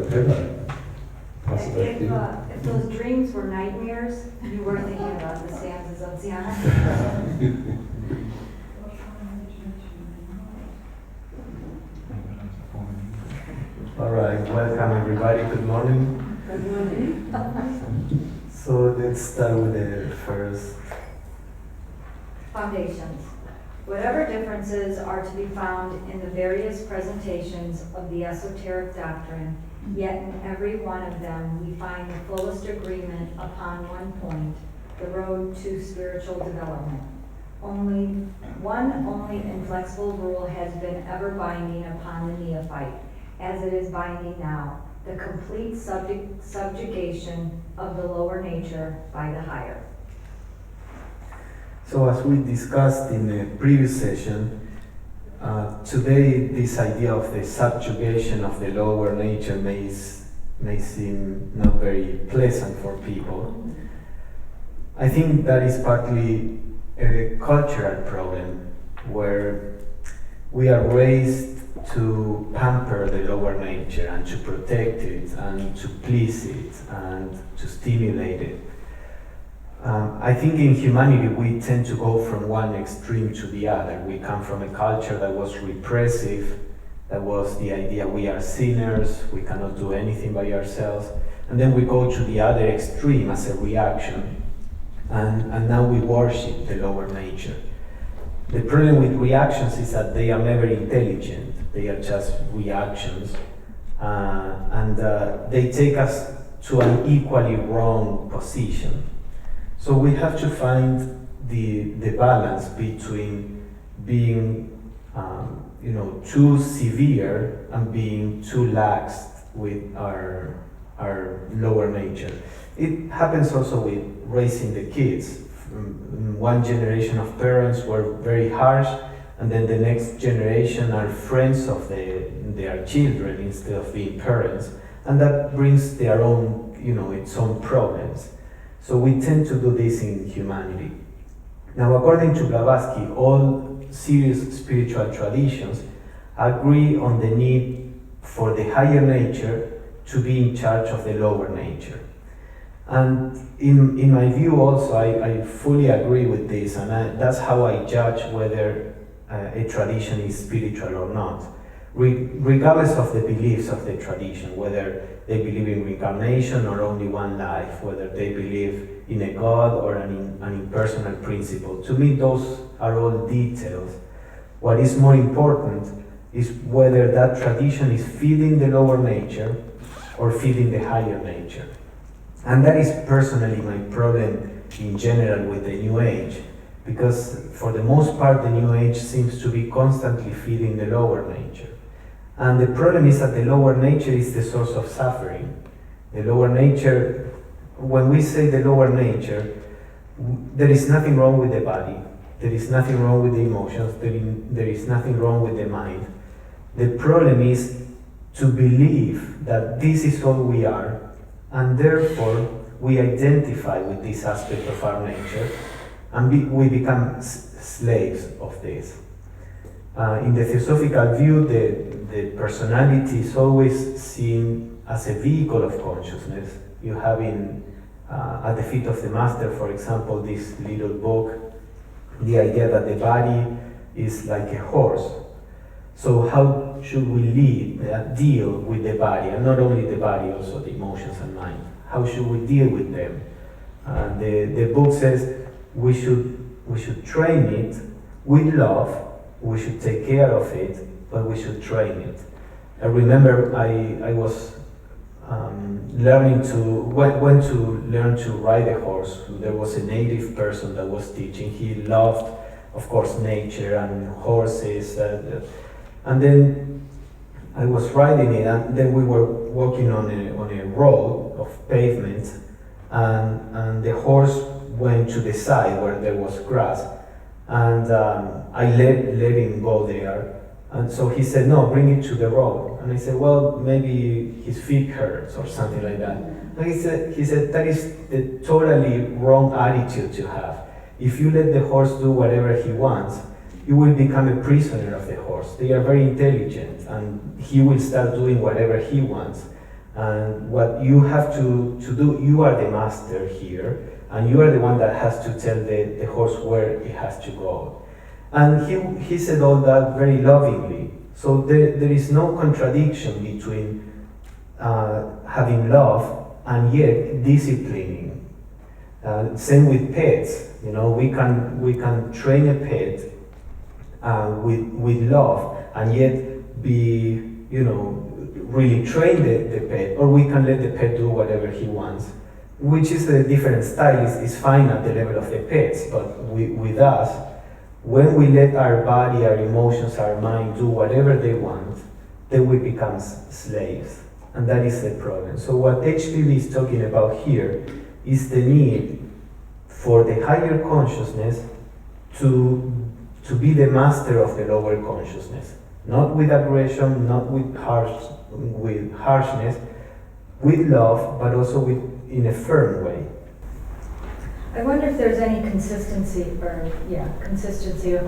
whatever. If those dreams were nightmares, you were thinking about the stanzas of Zion. All right, welcome everybody. Good morning. Good morning. So let's start with the first. Foundations. Whatever differences are to be found in the various presentations of the esoteric doctrine, yet in every one of them we find the fullest agreement upon one point, the road to spiritual development. Only inflexible rule has been ever binding upon the neophyte, as it is binding now, the complete subjugation of the lower nature by the higher. So as we discussed in the previous session, today this idea of the subjugation of the lower nature may seem not very pleasant for people. I think that is partly a cultural problem where we are raised to pamper the lower nature and to protect it and to please it and to stimulate it. I think in humanity we tend to go from one extreme to the other. We come from a culture that was repressive, that was the idea we are sinners, we cannot do anything by ourselves, and then we go to the other extreme as a reaction, and now we worship the lower nature. The problem with reactions is that they are never intelligent, they are just reactions, and they take us to an equally wrong position. So we have to find the balance between being too severe and being too lax with our lower nature. It happens also with raising the kids. One generation of parents were very harsh, and then the next generation are friends of their children instead of being parents, and that brings their own, its own problems. So we tend to do this in humanity. Now, according to Blavatsky, all serious spiritual traditions agree on the need for the higher nature to be in charge of the lower nature. And in my view also, I fully agree with this, and that's how I judge whether a tradition is spiritual or not. Regardless of the beliefs of the tradition, whether they believe in reincarnation or only one life, whether they believe in a God or an impersonal principle. To me, those are all details. What is more important is whether that tradition is feeding the lower nature or feeding the higher nature. And that is personally my problem in general with the New Age, because for the most part the New Age seems to be constantly feeding the lower nature. And the problem is that the lower nature is the source of suffering. The lower nature, when we say the lower nature, there is nothing wrong with the body, there is nothing wrong with the emotions, there is nothing wrong with the mind. The problem is to believe that this is all we are, and therefore we identify with this aspect of our nature, and we become slaves of this. In the theosophical view, the personality is always seen as a vehicle of consciousness. You have at the feet of the master, for example, this little book, the idea that the body is like a horse. So how should we deal with the body, and not only the body, also the emotions and mind? How should we deal with them? The book says we should train it with love. We should take care of it, but we should train it. I remember I was went to learn to ride a horse. There was a native person that was teaching. He loved, of course, nature and horses. And then I was riding it, and then we were walking on a road of pavement, and the horse went to the side where there was grass. And I let him go there. And so he said, no, bring it to the road. And I said, well, maybe his feet hurts or something like that. And he said, that is the totally wrong attitude to have. If you let the horse do whatever he wants, you will become a prisoner of the horse. They are very intelligent, and he will start doing whatever he wants. And what you have to do, you are the master here, and you are the one that has to tell the horse where it has to go. And he said all that very lovingly. So there is no contradiction between having love and yet disciplining. Same with pets. You know, we can train a pet with love and yet be, you know, really train the pet, or we can let the pet do whatever he wants, which is a different style. Is fine at the level of the pets, but with us, when we let our body, our emotions, our mind do whatever they want, then we become slaves, and that is the problem. So what HPV is talking about here is the need for the higher consciousness to be the master of the lower consciousness, not with aggression, not with harshness, with love, but also in a firm way. I wonder if there's any consistency or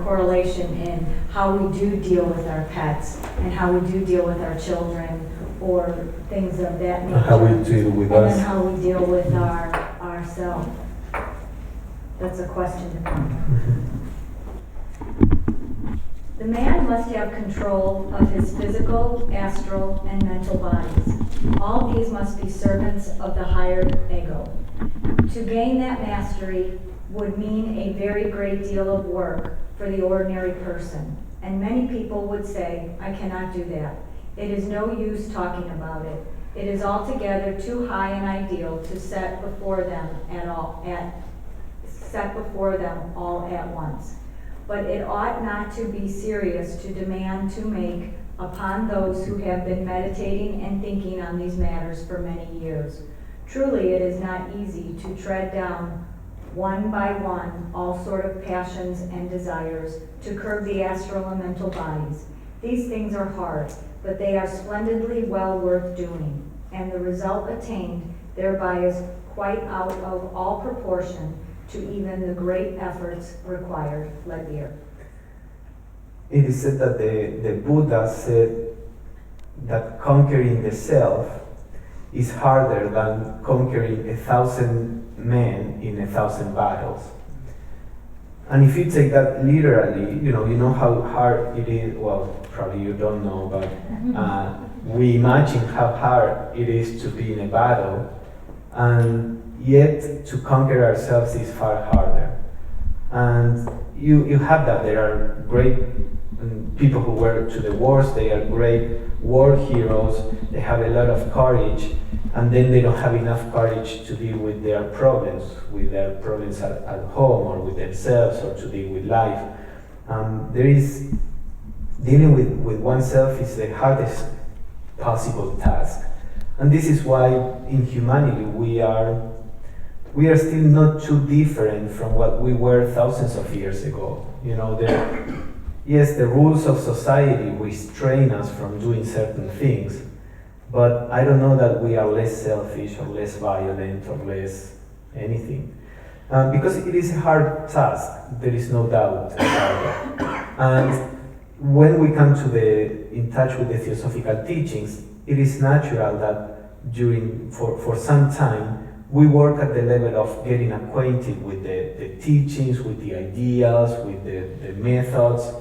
correlation in how we do deal with our pets and how we do deal with our children or things of that nature. How we deal with us. And then how we deal with ourselves. That's a question to ponder. The man must have control of his physical, astral, and mental bodies. All these must be servants of the higher ego. To gain that mastery would mean a very great deal of work for the ordinary person, and many people would say, I cannot do that. It is no use talking about it. It is altogether too high an ideal to set before them all at once. But it ought not to be serious to demand to make upon those who have been meditating and thinking on these matters for many years. Truly, it is not easy to tread down one by one all sort of passions and desires, to curb the astral and mental bodies. These things are hard, but they are splendidly well worth doing, and the result attained thereby is quite out of all proportion to even the great efforts required. Levier. It is said that the Buddha said that conquering the self is harder than conquering 1,000 men in 1,000 battles. And if you take that literally, you know how hard it is. Well, probably you don't know, but we imagine how hard it is to be in a battle, and yet to conquer ourselves is far harder. And you have that. There are great people who were to the wars. They are great war heroes. They have a lot of courage, and then they don't have enough courage to deal with their problems at home or with themselves, or to deal with life. Dealing with oneself is the hardest possible task, and this is why in humanity we are still not too different from what we were thousands of years ago. Yes, the rules of society restrain us from doing certain things, but I don't know that we are less selfish or less violent or less anything. Because it is a hard task, there is no doubt about it. And when we come in touch with the theosophical teachings, it is natural that for some time, we work at the level of getting acquainted with the teachings, with the ideas, with the methods,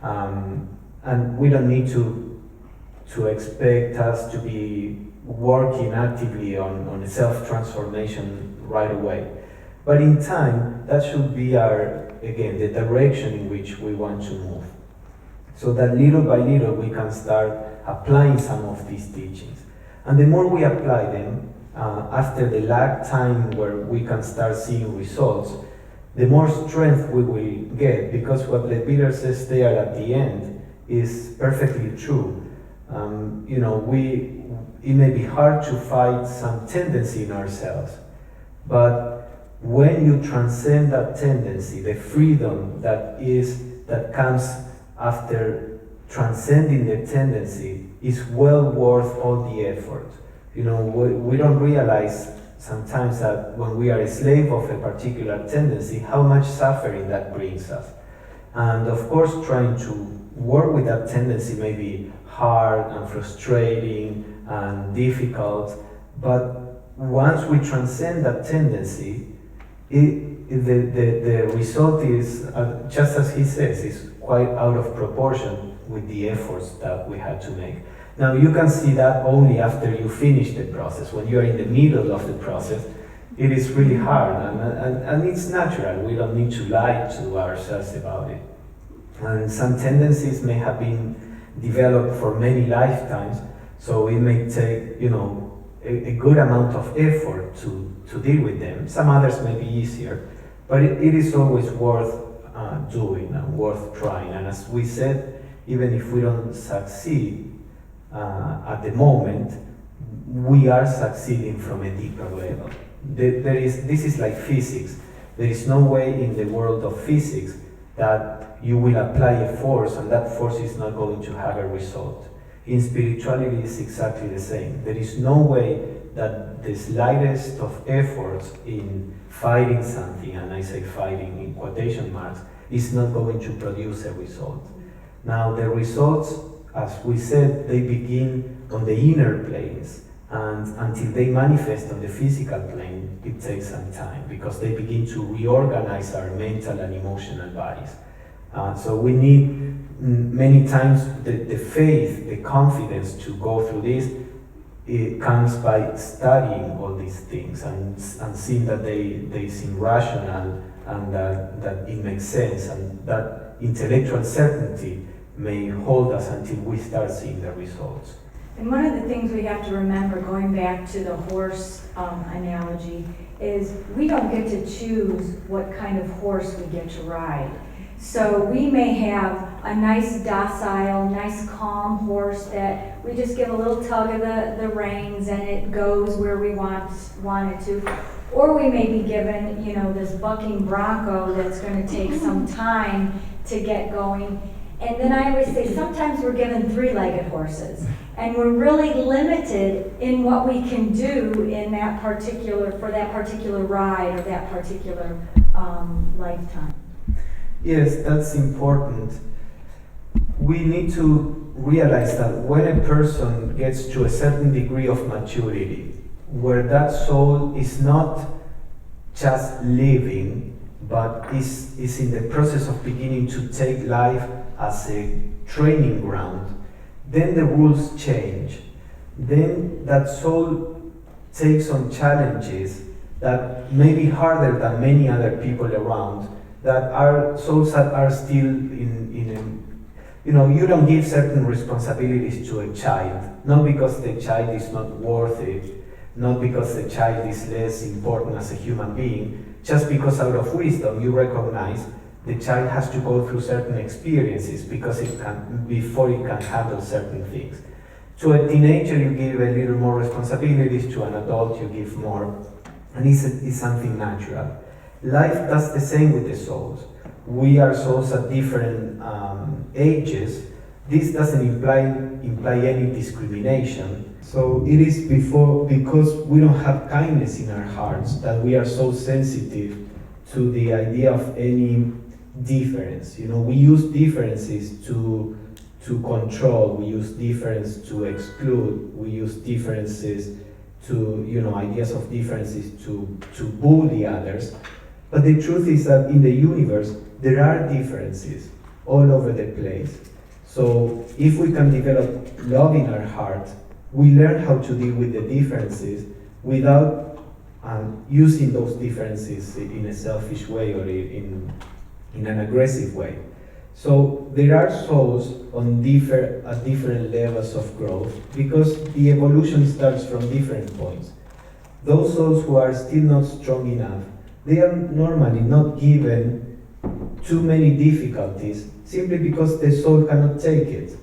and we don't need to expect us to be working actively on self-transformation right away. But in time, that should be the direction in which we want to move. So that little by little we can start applying some of these teachings. And the more we apply them, after the lag time where we can start seeing results, the more strength we will get, because what the Peter says there at the end is perfectly true. It may be hard to fight some tendency in ourselves, but when you transcend that tendency, the freedom that comes after transcending the tendency is well worth all the effort. We don't realize sometimes that when we are a slave of a particular tendency, how much suffering that brings us. And of course, trying to work with that tendency may be hard and frustrating and difficult, But once we transcend that tendency, the result is, just as he says, is quite out of proportion with the efforts that we had to make. Now you can see that only after you finish the process. When you are in the middle of the process, it is really hard, and it's natural. We don't need to lie to ourselves about it. And some tendencies may have been developed for many lifetimes, so it may take, a good amount of effort to deal with them. Some others may be easier, but it is always worth doing and worth trying. And as we said, even if we don't succeed at the moment, we are succeeding from a deeper level. This is like physics. There is no way in the world of physics that you will apply a force and that force is not going to have a result. In spirituality, it's exactly the same. There is no way that the slightest of efforts in fighting something, and I say fighting in quotation marks, is not going to produce a result. Now, the results, as we said, they begin on the inner planes, and until they manifest on the physical plane, it takes some time, because they begin to reorganize our mental and emotional bodies. So we need many times the faith, the confidence to go through this. It comes by studying all these things and seeing that they seem rational and that it makes sense, and that intellectual certainty may hold us until we start seeing the results. And one of the things we have to remember, going back to the horse analogy, is we don't get to choose what kind of horse we get to ride. So we may have a nice docile, nice calm horse that we just give a little tug of the reins and it goes where we want it to. Or we may be given, this bucking bronco that's going to take some time to get going. And then I always say sometimes we're given three-legged horses and we're really limited in what we can do in for that particular ride or that particular lifetime. Yes, that's important. We need to realize that when a person gets to a certain degree of maturity, where that soul is not just living, but is in the process of beginning to take life as a training ground, then the rules change. Then that soul takes on challenges that may be harder than many other people around, that our souls are still you don't give certain responsibilities to a child, not because the child is not worth it, not because the child is less important as a human being, just because out of wisdom you recognize the child has to go through certain experiences before it can handle certain things. To a teenager you give a little more responsibilities, to an adult you give more, and it's something natural. Life does the same with the souls. We are souls at different ages. This doesn't imply any discrimination. So it is because we don't have kindness in our hearts that we are so sensitive to the idea of any difference. We use differences to control. We use difference to exclude. We use differences to ideas of differences to bully others. But the truth is that in the universe, there are differences all over the place. So if we can develop love in our heart, we learn how to deal with the differences without using those differences in a selfish way or in an aggressive way. So there are souls at different levels of growth, because the evolution starts from different points. Those souls who are still not strong enough, they are normally not given too many difficulties simply because the soul cannot take it.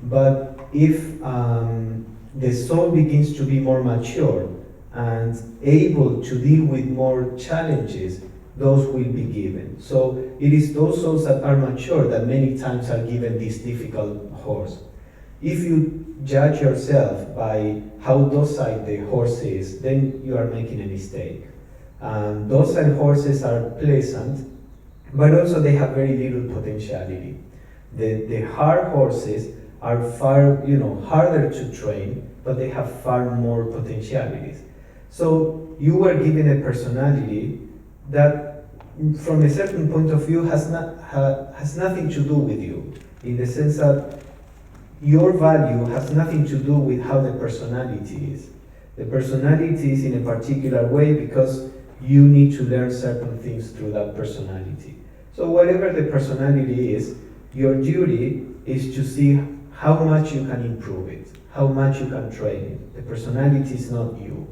But if the soul begins to be more mature and able to deal with more challenges, those will be given. So it is those souls that are mature that many times are given this difficult horse. If you judge yourself by how docile the horse is, then you are making a mistake. Docile horses are pleasant, but also they have very little potentiality. The hard horses are far harder to train, but they have far more potentialities. So you were given a personality that, from a certain point of view, has nothing to do with you, in the sense that your value has nothing to do with how the personality is. The personality is in a particular way because you need to learn certain things through that personality. So whatever the personality is, your duty is to see how much you can improve it, how much you can train it. The personality is not you.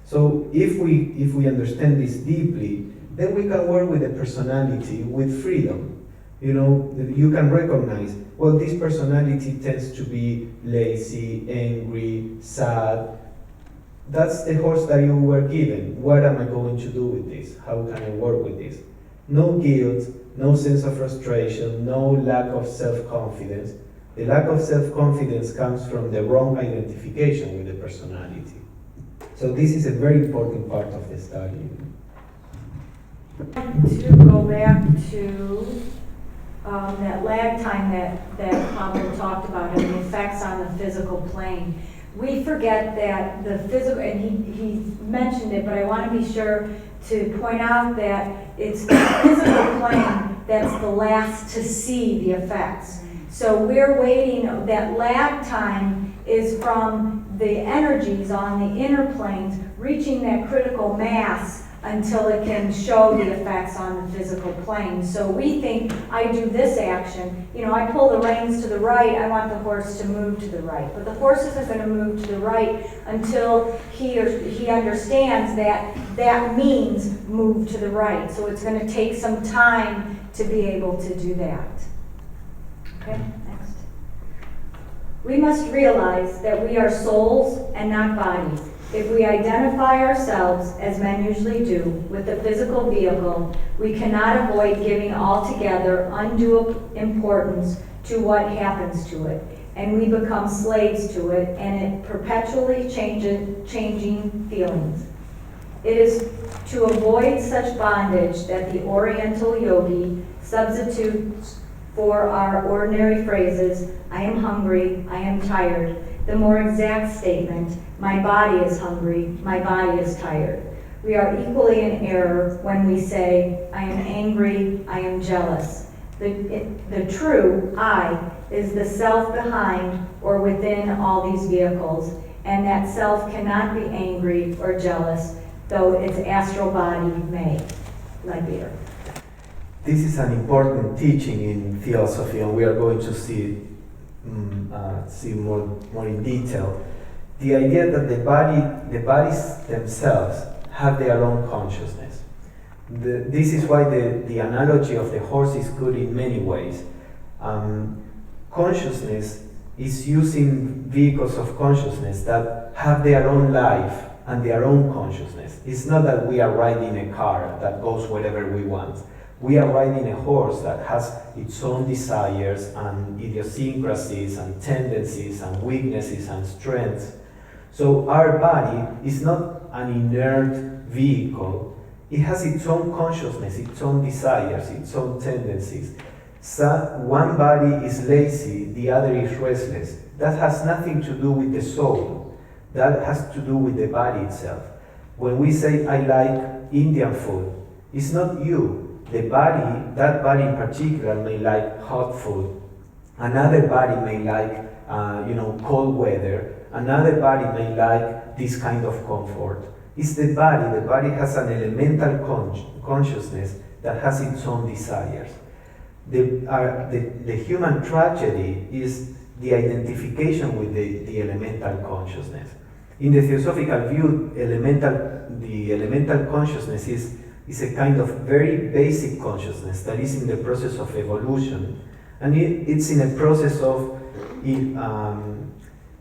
So if we understand this deeply, then we can work with the personality with freedom. You know, you can recognize, well, this personality tends to be lazy, angry, sad. That's the horse that you were given. What am I going to do with this? How can I work with this? No guilt, no sense of frustration, no lack of self-confidence. The lack of self-confidence comes from the wrong identification with the personality. So this is a very important part of the study. To go back to that lag time that Pablo talked about and the effects on the physical plane. We forget that the physical, and he mentioned it, but I want to be sure to point out that it's the physical plane that's the last to see the effects. So we're waiting, that lag time is from the energies on the inner planes reaching that critical mass until it can show the effects on the physical plane. So we think, I do this action, you know, I pull the reins to the right, I want the horse to move to the right. But the horse isn't going to move to the right until he understands that that means move to the right. So it's going to take some time to be able to do that. Okay, next. We must realize that we are souls and not bodies. If we identify ourselves, as men usually do, with the physical vehicle, we cannot avoid giving altogether undue importance to what happens to it, and we become slaves to it, and it perpetually changing feelings. It is to avoid such bondage that the Oriental yogi substitutes for our ordinary phrases, I am hungry, I am tired, the more exact statement, my body is hungry, my body is tired. We are equally in error when we say, I am angry, I am jealous. The true I is the self behind or within all these vehicles, and that self cannot be angry or jealous, though its astral body may, like the earth. This is an important teaching in theosophy, and we are going to see more in detail. The idea that the bodies themselves have their own consciousness. This is why the analogy of the horse is good in many ways. Consciousness is using vehicles of consciousness that have their own life and their own consciousness. It's not that we are riding a car that goes wherever we want. We are riding a horse that has its own desires and idiosyncrasies and tendencies and weaknesses and strengths. So our body is not an inert vehicle. It has its own consciousness, its own desires, its own tendencies. So one body is lazy, the other is restless. That has nothing to do with the soul. That has to do with the body itself. When we say, I like Indian food, it's not you. The body, that body in particular, may like hot food. Another body may like, cold weather. Another body may like this kind of comfort. It's the body. The body has an elemental consciousness that has its own desires. The human tragedy is the identification with the elemental consciousness. In the theosophical view, the elemental consciousness is a kind of very basic consciousness that is in the process of evolution, and it's in a process of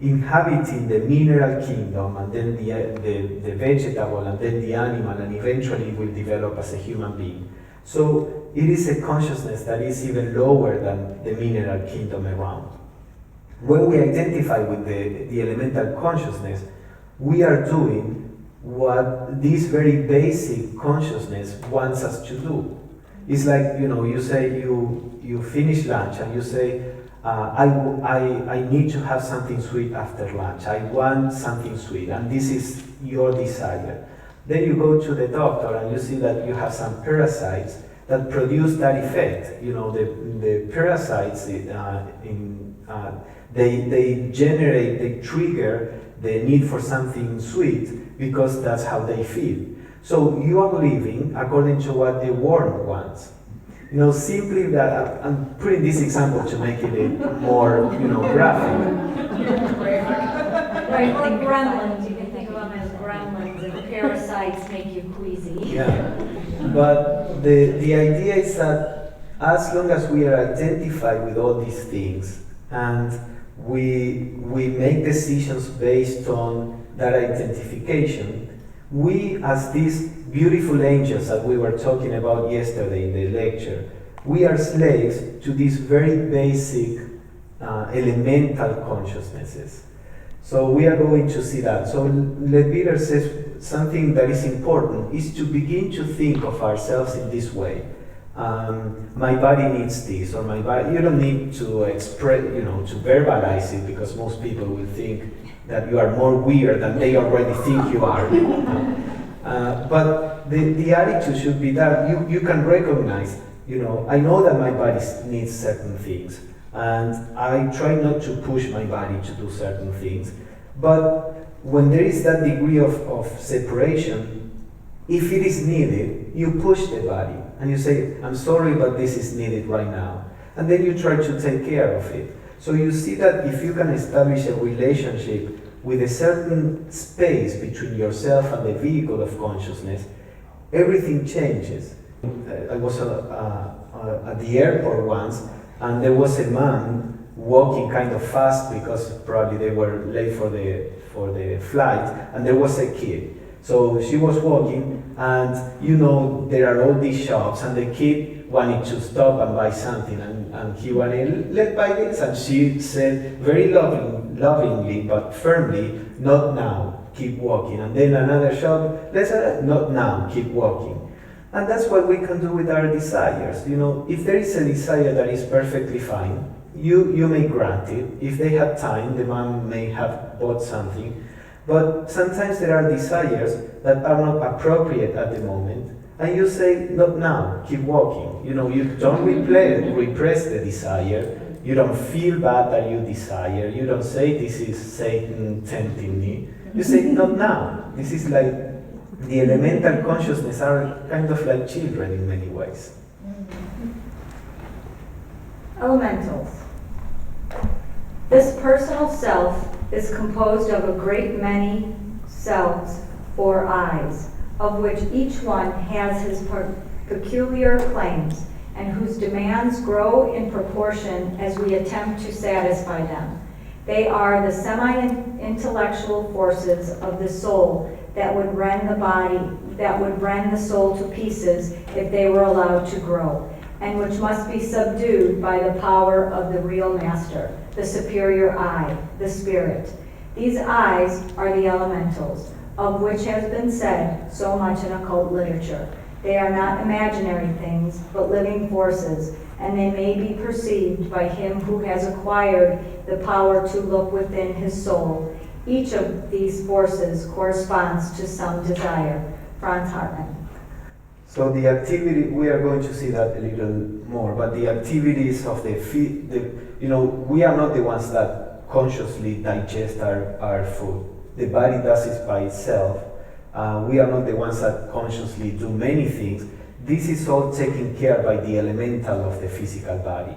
inhabiting the mineral kingdom, and then the vegetable, and then the animal, and eventually it will develop as a human being. So it is a consciousness that is even lower than the mineral kingdom around. When we identify with the elemental consciousness, we are doing what this very basic consciousness wants us to do. It's like, you say you finish lunch and you say, I need to have something sweet after lunch. I want something sweet, and this is your desire. Then you go to the doctor and you see that you have some parasites that produce that effect. The parasites, they trigger the need for something sweet because that's how they feel. So you are living according to what the world wants. Simply that, I'm putting this example to make it more, graphic. Right, like gremlins, you can think of them as gremlins, and parasites make you queasy. Yeah, but the idea is that as long as we are identified with all these things and we make decisions based on that identification, we as these beautiful angels that we were talking about yesterday in the lecture, we are slaves to these very basic elemental consciousnesses. So we are going to see that. So Peter says something that is important is to begin to think of ourselves in this way. My body needs this, or my body. You don't need to express, to verbalize it, because most people will think that you are more weird than they already think you are. But the attitude should be that you can recognize, I know that my body needs certain things, and I try not to push my body to do certain things. But when there is that degree of separation, if it is needed, you push the body and you say, I'm sorry, but this is needed right now. And then you try to take care of it. So you see that if you can establish a relationship with a certain space between yourself and the vehicle of consciousness, everything changes. I was at the airport once, and there was a man walking kind of fast because probably they were late for the flight, and there was a kid. So she was walking, and there are all these shops, and the kid wanted to stop and buy something, and he wanted, let's buy this, and she said very lovingly but firmly, not now, keep walking. And then another shop, not now, keep walking. And that's what we can do with our desires. If there is a desire that is perfectly fine, you may grant it. If they have time, the man may have bought something. But sometimes there are desires that are not appropriate at the moment, and you say, not now, keep walking. You don't repress the desire. You don't feel bad that you desire. You don't say, this is Satan tempting me. You say, not now. This is like, the elemental consciousness are kind of like children in many ways. Elementals. This personal self is composed of a great many selves or eyes, of which each one has his peculiar claims, and whose demands grow in proportion as we attempt to satisfy them. They are the semi-intellectual forces of the soul that would rend the soul to pieces if they were allowed to grow, and which must be subdued by the power of the real master, the superior I, the spirit. These eyes are the elementals, of which has been said so much in occult literature. They are not imaginary things, but living forces, and they may be perceived by him who has acquired the power to look within his soul. Each of these forces corresponds to some desire. Franz Hartmann. So the activity, we are going to see that a little more, but the activities of we are not the ones that consciously digest our food. The body does it by itself. We are not the ones that consciously do many things. This is all taken care by the elemental of the physical body.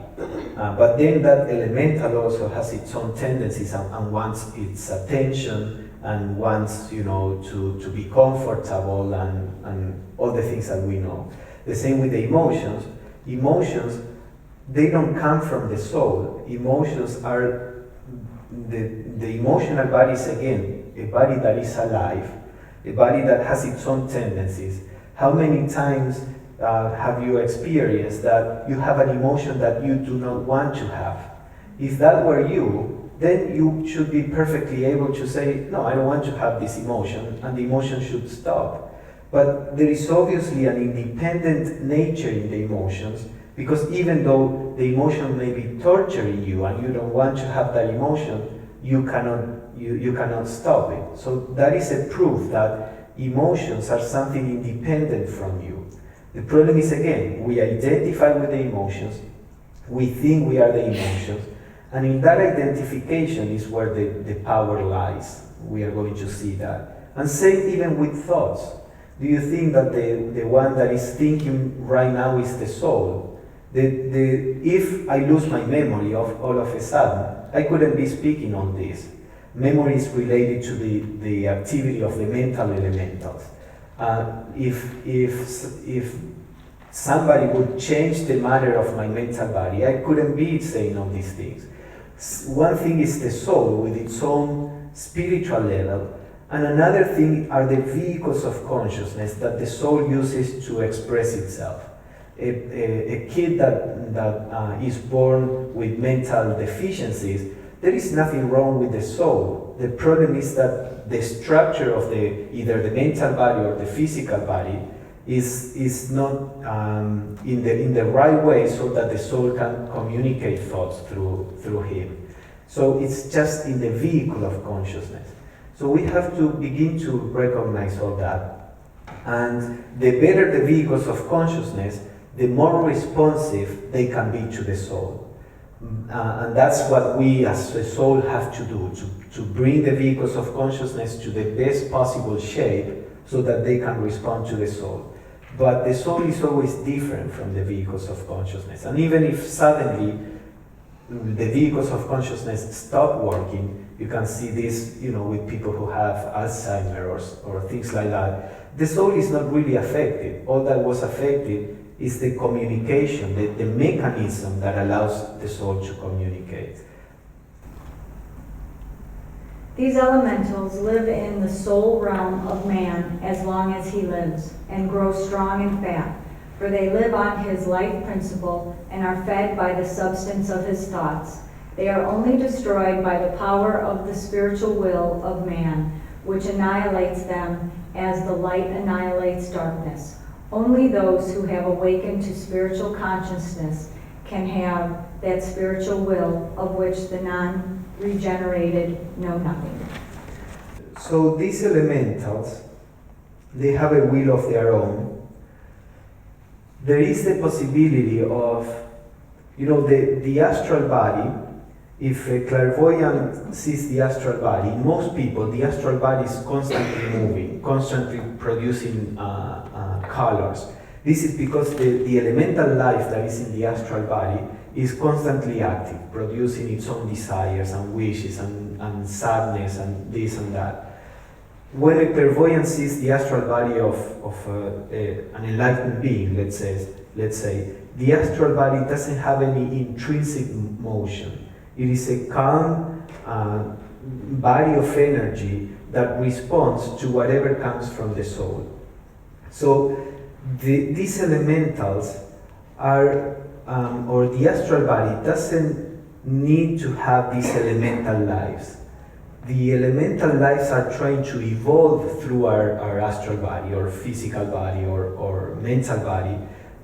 But then that elemental also has its own tendencies and wants its attention and wants, to be comfortable and all the things that we know. The same with the emotions. Emotions, they don't come from the soul. Emotions are, the emotional body is, again, a body that is alive, a body that has its own tendencies. How many times have you experienced that you have an emotion that you do not want to have? If that were you, then you should be perfectly able to say, no, I don't want to have this emotion, and the emotion should stop. But there is obviously an independent nature in the emotions, because even though the emotion may be torturing you and you don't want to have that emotion, you cannot stop it. So that is a proof that emotions are something independent from you. The problem is, again, we identify with the emotions, we think we are the emotions, and in that identification is where the power lies. We are going to see that. And same even with thoughts. Do you think that the one that is thinking right now is the soul? If I lose my memory of all of a sudden, I couldn't be speaking on this. Memory is related to the activity of the mental elementals. If somebody would change the matter of my mental body, I couldn't be saying all these things. One thing is the soul with its own spiritual level, and another thing are the vehicles of consciousness that the soul uses to express itself. A kid that is born with mental deficiencies, there is nothing wrong with the soul. The problem is that the structure of either the mental body or the physical body is not in the right way, so that the soul can communicate thoughts through him. So it's just in the vehicle of consciousness. So we have to begin to recognize all that. And the better the vehicles of consciousness, the more responsive they can be to the soul. And that's what we as a soul have to do, to bring the vehicles of consciousness to the best possible shape so that they can respond to the soul. But the soul is always different from the vehicles of consciousness. And even if suddenly the vehicles of consciousness stop working, you can see this, with people who have Alzheimer's or things like that. The soul is not really affected. All that was affected is the communication, the mechanism that allows the soul to communicate. These elementals live in the soul realm of man as long as he lives, and grow strong and fat, for they live on his life principle and are fed by the substance of his thoughts. They are only destroyed by the power of the spiritual will of man, which annihilates them as the light annihilates darkness. Only those who have awakened to spiritual consciousness can have that spiritual will, of which the non-regenerated know nothing. So these elementals, they have a will of their own. There is the possibility of, the astral body. If a clairvoyant sees the astral body, in most people, the astral body is constantly moving, constantly producing colors. This is because the elemental life that is in the astral body is constantly active, producing its own desires and wishes and sadness and this and that. When a clairvoyant sees the astral body of an enlightened being, let's say, the astral body doesn't have any intrinsic motion. It is a calm body of energy that responds to whatever comes from the soul. So these elementals are, or the astral body doesn't need to have these elemental lives. The elemental lives are trying to evolve through our astral body or physical body or mental body,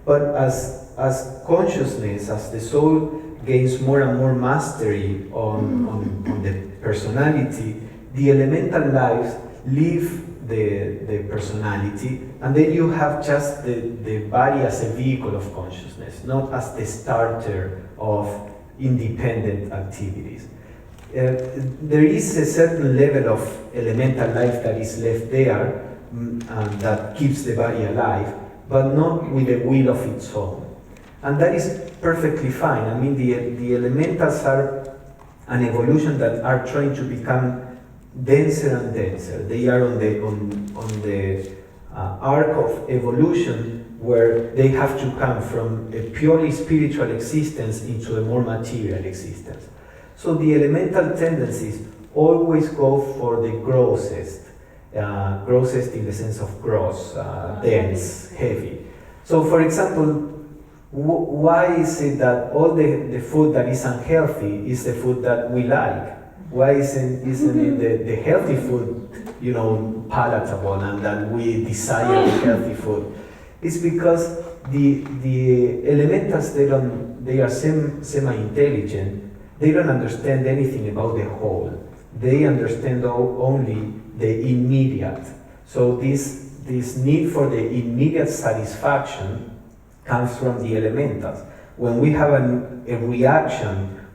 but as consciousness, as the soul gains more and more mastery on the personality, the elemental lives leave the personality, and then you have just the body as a vehicle of consciousness, not as the starter of independent activities. There is a certain level of elemental life that is left there that keeps the body alive, but not with a will of its own. And that is perfectly fine. I mean, the elementals are an evolution that are trying to become denser and denser. They are on the arc of evolution where they have to come from a purely spiritual existence into a more material existence. So the elemental tendencies always go for the grossest, grossest in the sense of gross, dense, heavy. So for example, why is it that all the food that is unhealthy is the food that we like? Why isn't it the healthy food, palatable, and that we desire healthy food? It's because the elementals, they are semi-intelligent. They don't understand anything about the whole. They understand only the immediate. So this need for the immediate satisfaction comes from the elementals. When we have a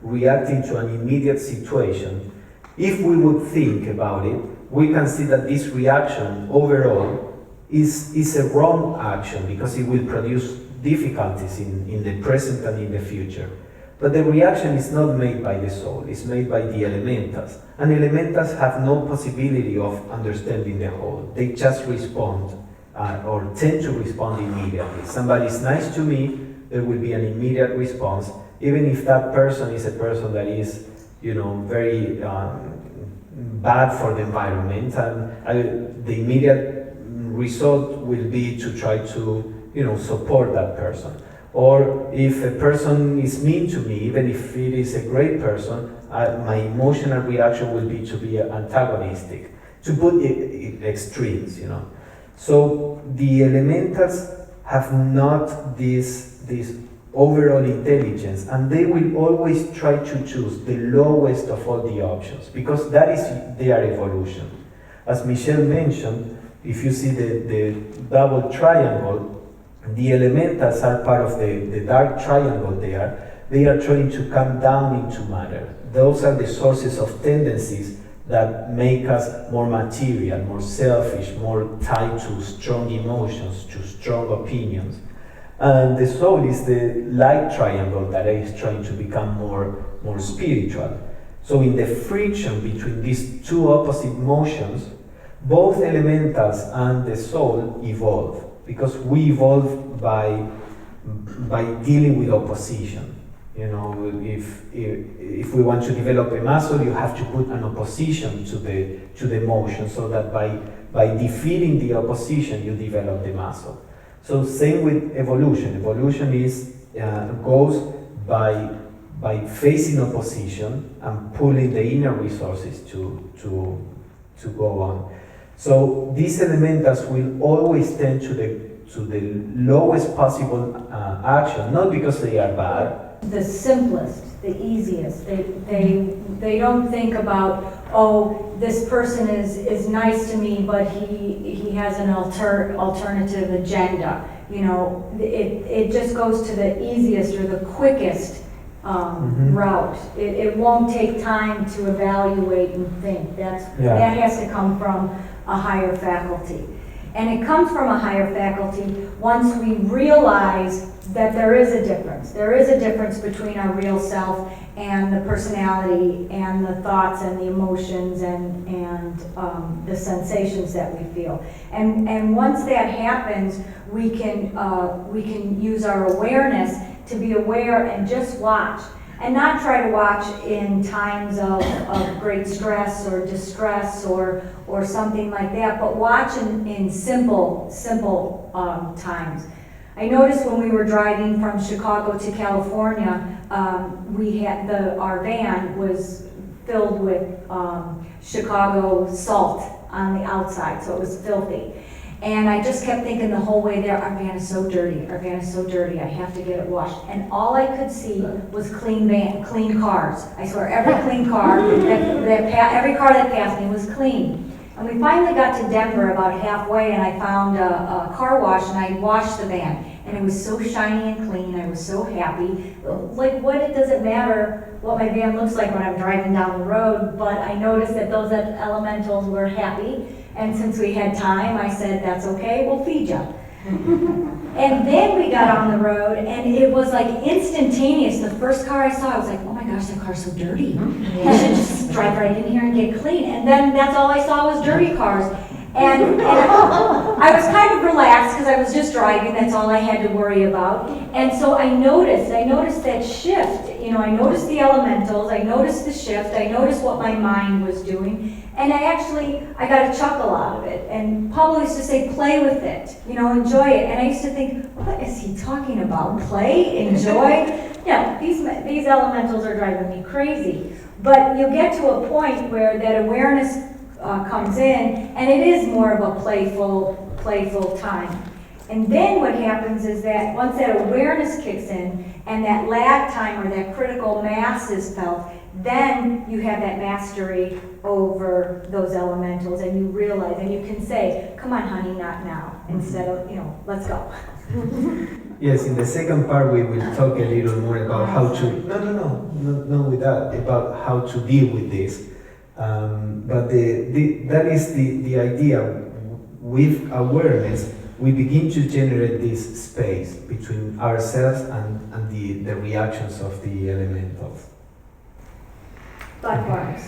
reacting to an immediate situation, if we would think about it, we can see that this reaction overall is a wrong action because it will produce difficulties in the present and in the future. But the reaction is not made by the soul, it's made by the elementals. And elementals have no possibility of understanding the whole. They just respond or tend to respond immediately. Somebody is nice to me, there will be an immediate response, even if that person is a person that is, very bad for the environment, and the immediate result will be to try to, support that person. Or if a person is mean to me, even if it is a great person, my emotional reaction will be to be antagonistic, to put extremes, So the elementals have not this overall intelligence, and they will always try to choose the lowest of all the options, because that is their evolution. As Michelle mentioned, if you see the double triangle, the elementals are part of the dark triangle there. They are trying to come down into matter. Those are the sources of tendencies that make us more material, more selfish, more tied to strong emotions, to strong opinions. And the soul is the light triangle that is trying to become more spiritual. So in the friction between these two opposite motions, both elementals and the soul evolve, because we evolve by dealing with opposition. If we want to develop a muscle, you have to put an opposition to the motion, so that by defeating the opposition, you develop the muscle. So same with evolution. Evolution goes by facing opposition and pulling the inner resources to go on. So these elementals will always tend to the lowest possible action, not because they are bad. The simplest, the easiest. They don't think about, oh, this person is nice to me, but he has an alternative agenda. It just goes to the easiest or the quickest route. It won't take time to evaluate and think. That has to come from a higher faculty. And it comes from a higher faculty once we realize that there is a difference. There is a difference between our real self and the personality and the thoughts and the emotions and the sensations that we feel. And once that happens, we can use our awareness to be aware and just watch. And not try to watch in times of great stress or distress or something like that, but watch in simple times. I noticed when we were driving from Chicago to California, our van was filled with Chicago salt on the outside, so it was filthy. And I just kept thinking the whole way there, our van is so dirty, I have to get it washed. And all I could see was clean cars. I swear, every clean car, every car that passed me was clean. And we finally got to Denver about halfway, and I found a car wash, and I washed the van. And it was so shiny and clean, I was so happy. Like, does it matter what my van looks like when I'm driving down the road? But I noticed that those elementals were happy. And since we had time, I said, that's okay, we'll feed you. And then we got on the road, and it was like instantaneous. The first car I saw, I was like, oh my gosh, that car's so dirty. I should just drive right in here and get clean. And then that's all I saw was dirty cars. And I was kind of relaxed because I was just driving, that's all I had to worry about. And so I noticed that shift. I noticed the elementals, I noticed the shift, I noticed what my mind was doing. And I got a chuckle out of it. And Pablo used to say, play with it, enjoy it. And I used to think, what is he talking about? Play? Enjoy? yeah, these elementals are driving me crazy. But you get to a point where that awareness comes in, and it is more of a playful time. And then what happens is that once that awareness kicks in, and that lag time or that critical mass is felt, then you have that mastery over those elementals, and you realize, and you can say, come on honey, not now, instead of, let's go. Yes, in the second part we will talk a little more about how to, no, with that, about how to deal with this. But that is the idea. With awareness, we begin to generate this space between ourselves and the reactions of the elementals. Thought forms.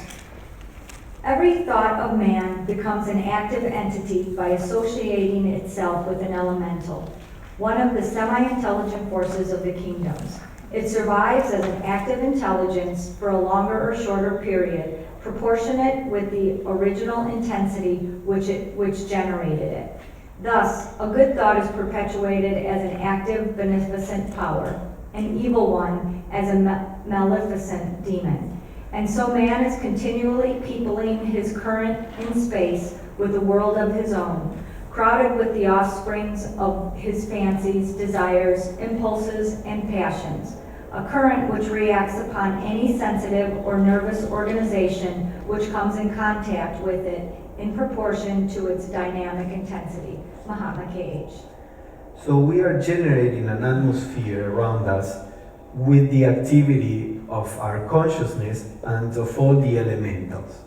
Every thought of man becomes an active entity by associating itself with an elemental, one of the semi-intelligent forces of the kingdoms. It survives as an active intelligence for a longer or shorter period, proportionate with the original intensity which generated it. Thus, a good thought is perpetuated as an active, beneficent power, an evil one as a maleficent demon. And so man is continually peopling his current in space with a world of his own, crowded with the offsprings of his fancies, desires, impulses, and passions, a current which reacts upon any sensitive or nervous organization which comes in contact with it in proportion to its dynamic intensity. Mahatma K.H. So we are generating an atmosphere around us with the activity of our consciousness and of all the elementals.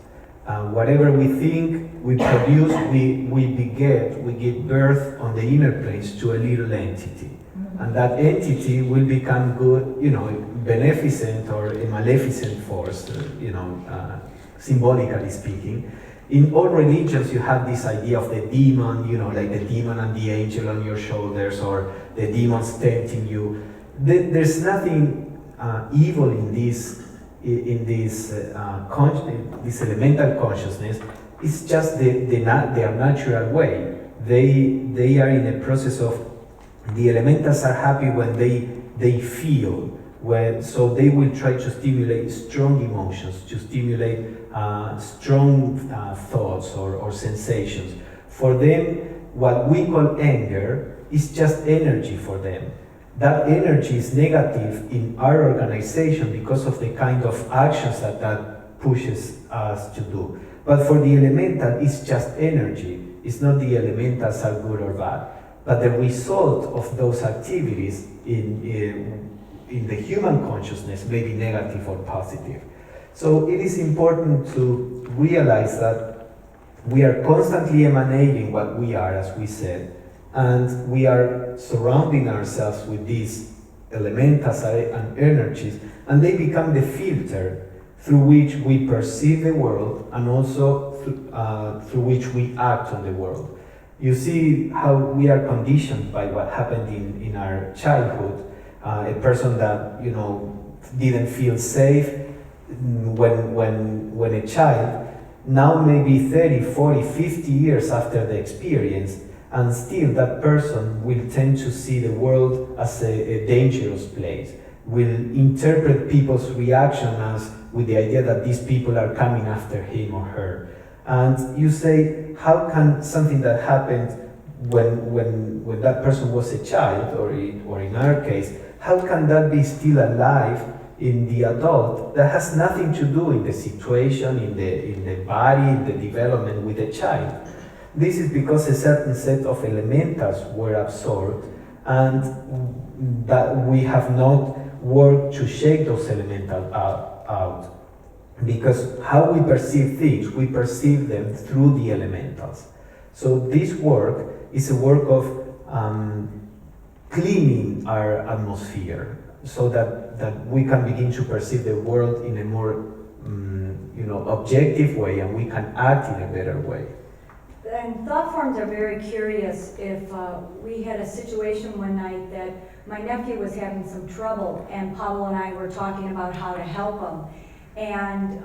Whatever we think, we produce, we give birth on the inner planes to a little entity. And that entity will become good, beneficent or a maleficent force, symbolically speaking. In all religions, you have this idea of the demon, like the demon and the angel on your shoulders, or the demons tempting you. There's nothing evil in this elemental consciousness. It's just their natural way. They are in a process of, the elementals are happy when they feel. So they will try to stimulate strong emotions, to stimulate strong thoughts or sensations. For them, what we call anger is just energy for them. That energy is negative in our organization because of the kind of actions that pushes us to do. But for the elemental, it's just energy. It's not the elementals are good or bad. But the result of those activities in the human consciousness may be negative or positive. So it is important to realize that we are constantly emanating what we are, as we said, and we are surrounding ourselves with these elementals and energies, and they become the filter through which we perceive the world and also through which we act on the world. You see how we are conditioned by what happened in our childhood. A person that didn't feel safe when a child, now maybe 30, 40, 50 years after the experience, and still that person will tend to see the world as a dangerous place, will interpret people's reaction as with the idea that these people are coming after him or her. And you say, how can something that happened when that person was a child, or in our case, how can that be still alive in the adult that has nothing to do in the situation, in the body, in the development with the child? This is because a certain set of elementals were absorbed, and that we have not worked to shake those elementals out. Because how we perceive things, we perceive them through the elementals. So this work is a work of cleaning our atmosphere, so that we can begin to perceive the world in a more objective way, and we can act in a better way. And thought forms are very curious. If we had a situation one night that my nephew was having some trouble, and Pablo and I were talking about how to help him. And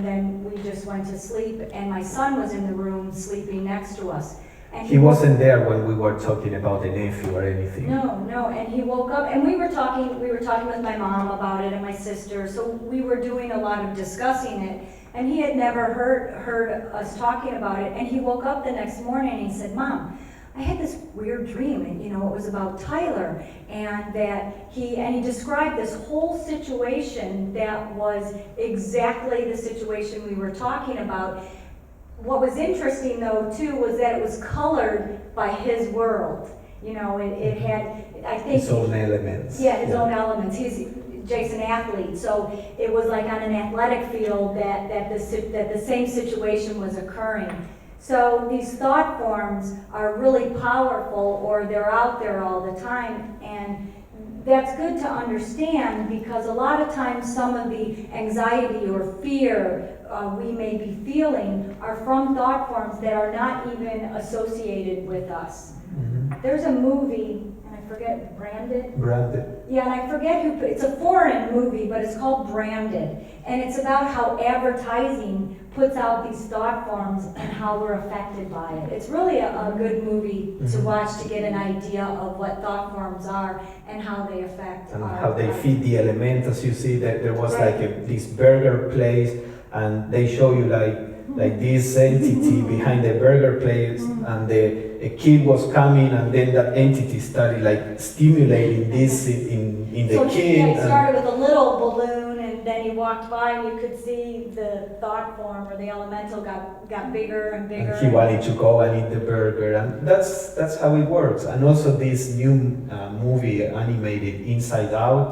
then we just went to sleep, and my son was in the room sleeping next to us. And He wasn't there when we were talking about the nephew or anything. No, and he woke up, and we were talking with my mom about it and my sister, so we were doing a lot of discussing it, and he had never heard us talking about it, and he woke up the next morning and he said, Mom, I had this weird dream, and it was about Tyler, and he described this whole situation that was exactly the situation we were talking about. What was interesting though too was that it was colored by his world. It had, I think, his own elements. Yeah, his own elements. Jake's an athlete, so it was like on an athletic field that the same situation was occurring. So these thought forms are really powerful, or they're out there all the time, and that's good to understand, because a lot of times some of the anxiety or fear we may be feeling are from thought forms that are not even associated with us. Mm-hmm. There's a movie, and I forget, Branded? Yeah, and I forget it's a foreign movie, but it's called Branded. And it's about how advertising puts out these thought forms and how we're affected by it. It's really a good movie to watch to get an idea of what thought forms are and how they affect and our how they life. feed the elements. As you see, that there was Right. like this burger place, and they show you like this entity behind the burger place, and a kid was coming, and then that entity started like stimulating this in the So kid. yeah, it and- started with a little balloon, and then he walked by and you could see the thought form or the elemental got bigger and bigger. And he wanted to go and eat the burger, and that's how it works. And also this new movie animated Inside Out,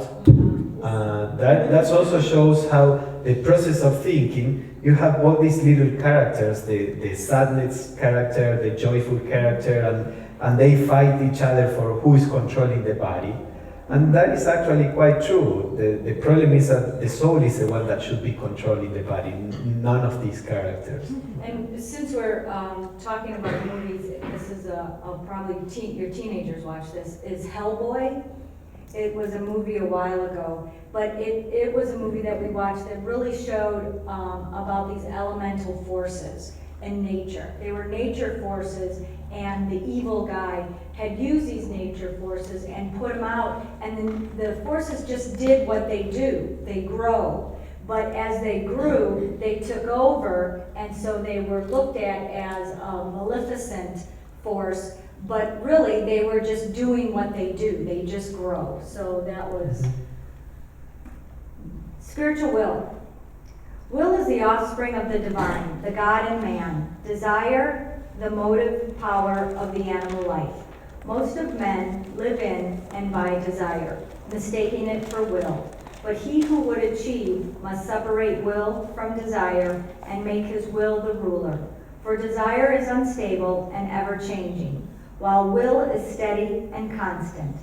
that also shows how the process of thinking. You have all these little characters, the sadness character, the joyful character, and they fight each other for who is controlling the body. And that is actually quite true. The problem is that the soul is the one that should be controlling the body, none of these characters. And since we're talking about movies, this is probably your teenagers watch this, is Hellboy. It was a movie a while ago, but it was a movie that we watched that really showed about these elemental forces in nature. They were nature forces, and the evil guy had used these nature forces and put them out, and then the forces just did what they do. They grow. But as they grew, they took over, and so they were looked at as a maleficent force, but really they were just doing what they do. They just grow. So that was spiritual will. Will is the offspring of the divine, the God in man. Desire, the motive power of the animal life. Most of men live in and by desire, mistaking it for will. But he who would achieve must separate will from desire and make his will the ruler. For desire is unstable and ever-changing, while will is steady and constant.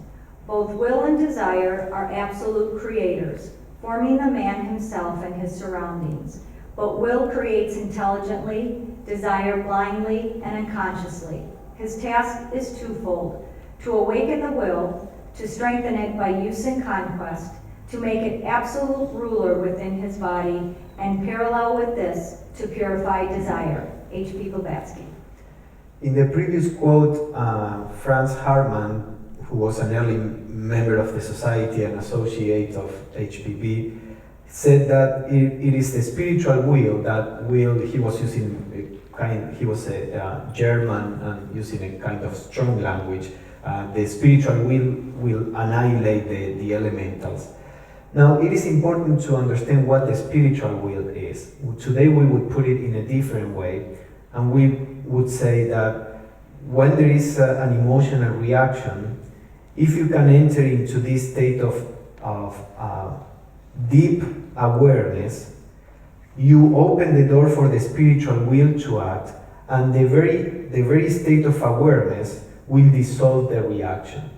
Both will and desire are absolute creators, forming the man himself and his surroundings. But will creates intelligently, desire blindly and unconsciously. His task is twofold: to awaken the will, to strengthen it by use and conquest, to make it absolute ruler within his body, and parallel with this, to purify desire. H.P. Blavatsky. In the previous quote, Franz Hartmann, who was an early member of the society and associate of HPB, said that it is the spiritual will that will, he was using he was a German and using a kind of strong language, the spiritual will annihilate the elementals. Now, it is important to understand what the spiritual will is. Today we would put it in a different way, and we would say that when there is an emotional reaction, if you can enter into this state of deep awareness, you open the door for the spiritual will to act, and the very state of awareness will dissolve the reaction.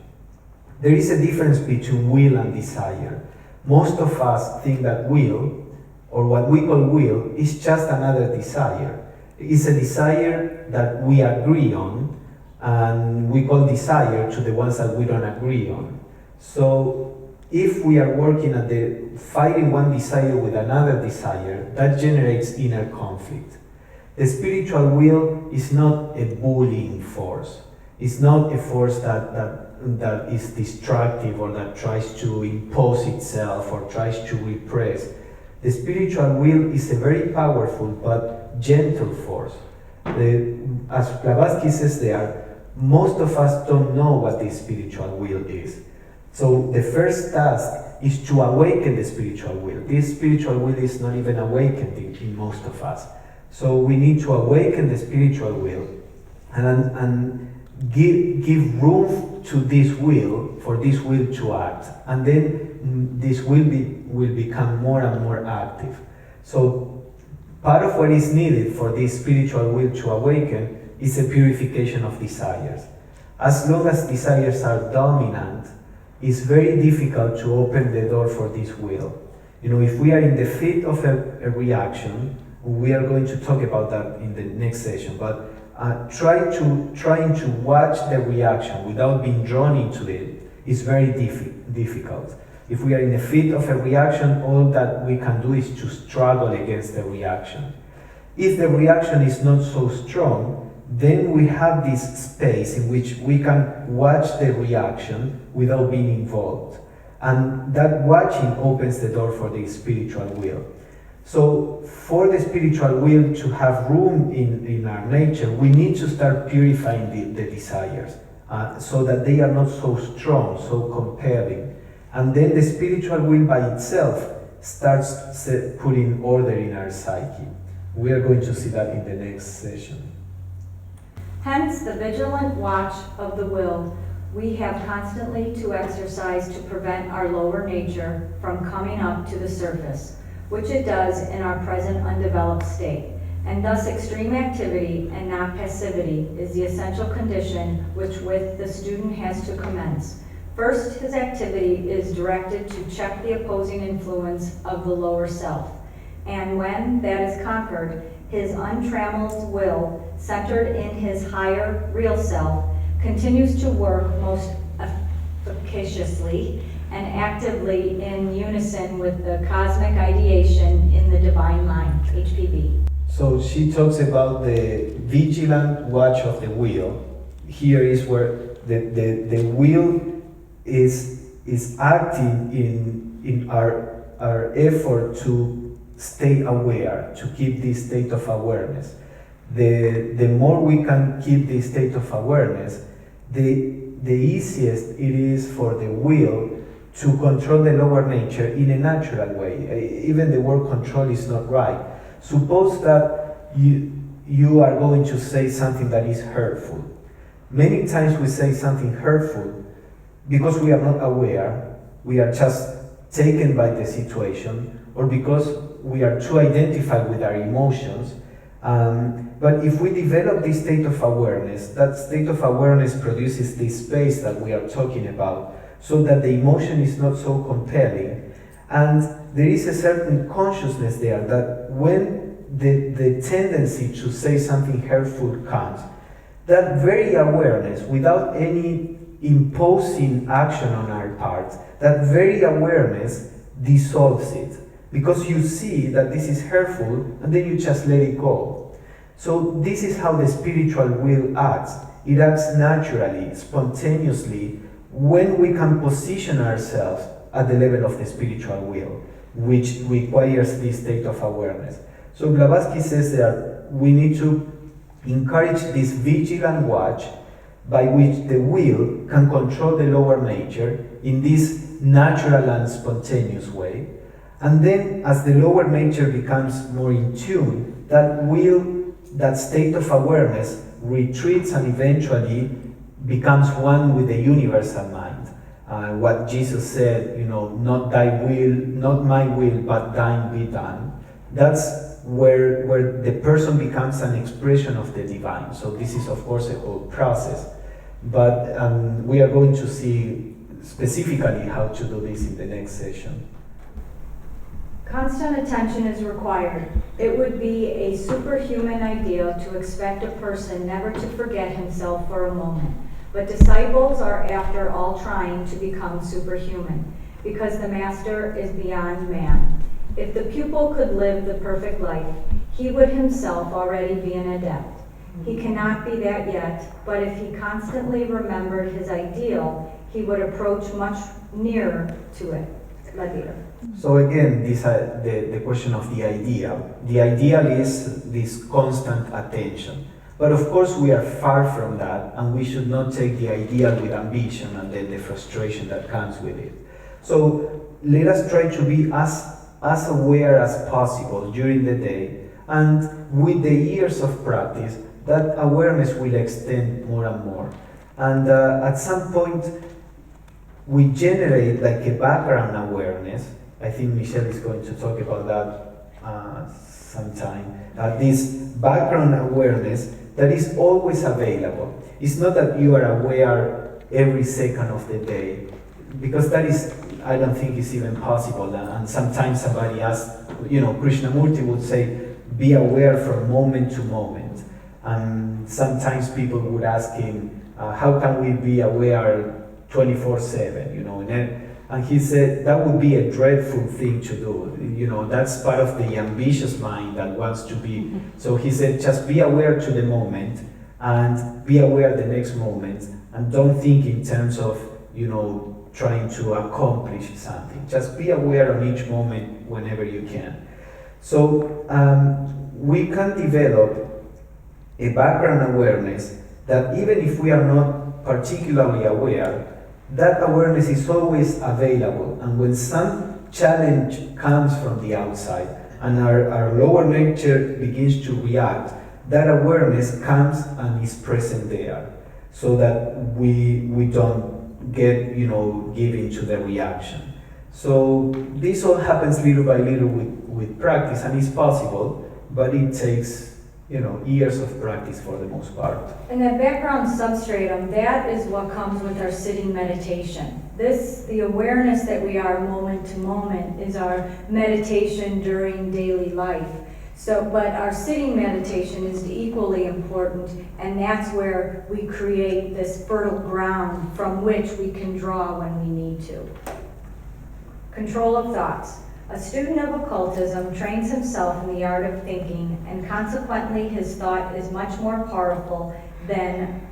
There is a difference between will and desire. Most of us think that will, or what we call will, is just another desire. It's a desire that we agree on, and we call desire to the ones that we don't agree on. So if we are working at fighting one desire with another desire, that generates inner conflict. The spiritual will is not a bullying force. It's not a force that is destructive or that tries to impose itself or tries to repress. The spiritual will is a very powerful but gentle force. As Blavatsky says there, most of us don't know what the spiritual will is. So the first task is to awaken the spiritual will. This spiritual will is not even awakened in most of us. So we need to awaken the spiritual will and give room to this will, for this will to act. And then this will become more and more active. So part of what is needed for this spiritual will to awaken is a purification of desires. As long as desires are dominant, it's very difficult to open the door for this will. If we are in the fit of a reaction, we are going to talk about that in the next session, but trying to watch the reaction without being drawn into it is very difficult. If we are in the fit of a reaction, all that we can do is to struggle against the reaction. If the reaction is not so strong, then we have this space in which we can watch the reaction without being involved. And that watching opens the door for the spiritual will. So for the spiritual will to have room in our nature, we need to start purifying the desires so that they are not so strong, so compelling. And then the spiritual will by itself starts putting order in our psyche. We are going to see that in the next session. Hence, the vigilant watch of the will we have constantly to exercise to prevent our lower nature from coming up to the surface, which it does in our present undeveloped state. And thus extreme activity and not passivity is the essential condition which with the student has to commence. First, his activity is directed to check the opposing influence of the lower self. And when that is conquered, his untrammeled will, centered in his higher real self, continues to work most efficaciously and actively in unison with the cosmic ideation in the divine mind, HPV. So she talks about the vigilant watch of the will. Here is where the will is acting in our effort to stay aware, to keep this state of awareness. The more we can keep this state of awareness, the easiest it is for the will to control the lower nature in a natural way. Even the word control is not right. Suppose that you are going to say something that is hurtful. Many times we say something hurtful because we are not aware, we are just taken by the situation, or because we are too identified with our emotions. But if we develop this state of awareness, that state of awareness produces this space that we are talking about, so that the emotion is not so compelling. And there is a certain consciousness there that when the tendency to say something hurtful comes, that very awareness, without any imposing action on our part, that very awareness dissolves it. Because you see that this is hurtful, and then you just let it go. So this is how the spiritual will acts. It acts naturally, spontaneously, when we can position ourselves at the level of the spiritual will, which requires this state of awareness. So Blavatsky says that we need to encourage this vigilant watch by which the will can control the lower nature in this natural and spontaneous way. And then as the lower nature becomes more in tune, that will, that state of awareness retreats and eventually becomes one with the universal mind. What Jesus said, not thy will, not my will, but thine be done. That's where the person becomes an expression of the divine. So this is of course a whole process. But we are going to see specifically how to do this in the next session. Constant attention is required. It would be a superhuman ideal to expect a person never to forget himself for a moment. But disciples are after all trying to become superhuman, because the master is beyond man. If the pupil could live the perfect life, he would himself already be an adept. He cannot be that yet, but if he constantly remembered his ideal, he would approach much nearer to it. Later. So again, the question of the ideal. The ideal is this constant attention. But of course we are far from that, and we should not take the ideal with ambition and then the frustration that comes with it. So let us try to be as aware as possible during the day, and with the years of practice, that awareness will extend more and more. And at some point, we generate like a background awareness. I think Michelle is going to talk about that sometime. This background awareness that is always available. It's not that you are aware every second of the day, because that is, I don't think is even possible. And sometimes somebody asks, Krishnamurti would say, be aware from moment to moment. And sometimes people would ask him, how can we be aware 24/7, and he said that would be a dreadful thing to do. That's part of the ambitious mind that wants to be. So he said, just be aware to the moment and be aware the next moment, and don't think in terms of, trying to accomplish something. Just be aware of each moment whenever you can. So we can develop a background awareness that even if we are not particularly aware, that awareness is always available. And when some challenge comes from the outside and our lower nature begins to react, that awareness comes and is present there, so that we don't get, given to the reaction. So this all happens little by little with practice, and it's possible, but it takes years of practice for the most part. And that background substratum, that is what comes with our sitting meditation. The awareness that we are moment to moment is our meditation during daily life. But our sitting meditation is equally important, and that's where we create this fertile ground from which we can draw when we need to. Control of thoughts. A student of occultism trains himself in the art of thinking, and consequently his thought is much more powerful than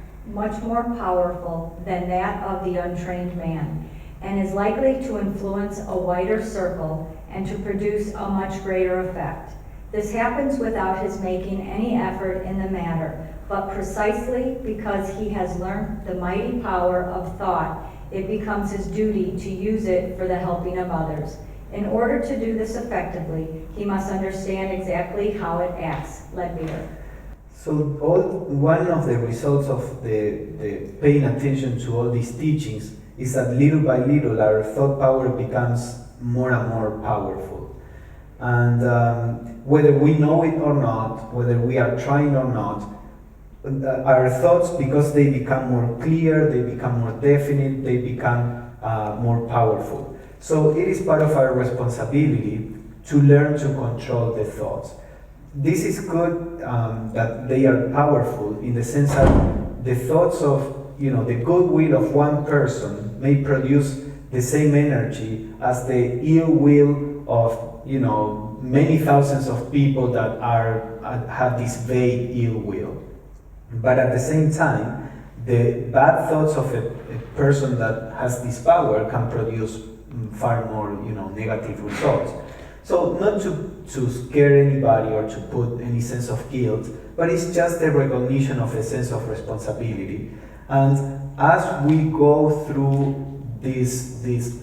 that of the untrained man, and is likely to influence a wider circle and to produce a much greater effect. This happens without his making any effort in the matter, but precisely because he has learned the mighty power of thought, it becomes his duty to use it for the helping of others. In order to do this effectively, he must understand exactly how it acts. Leadbeater. So one of the results of the paying attention to all these teachings is that little by little our thought power becomes more and more powerful. And whether we know it or not, whether we are trying or not, our thoughts, because they become more clear, they become more definite, they become more powerful. So it is part of our responsibility to learn to control the thoughts. This is good that they are powerful, in the sense that the thoughts of, the goodwill of one person may produce the same energy as the ill will of, many thousands of people that have this vague ill will. But at the same time, the bad thoughts of a person that has this power can produce far more, negative results. So not to scare anybody or to put any sense of guilt, but it's just a recognition of a sense of responsibility. And as we go through this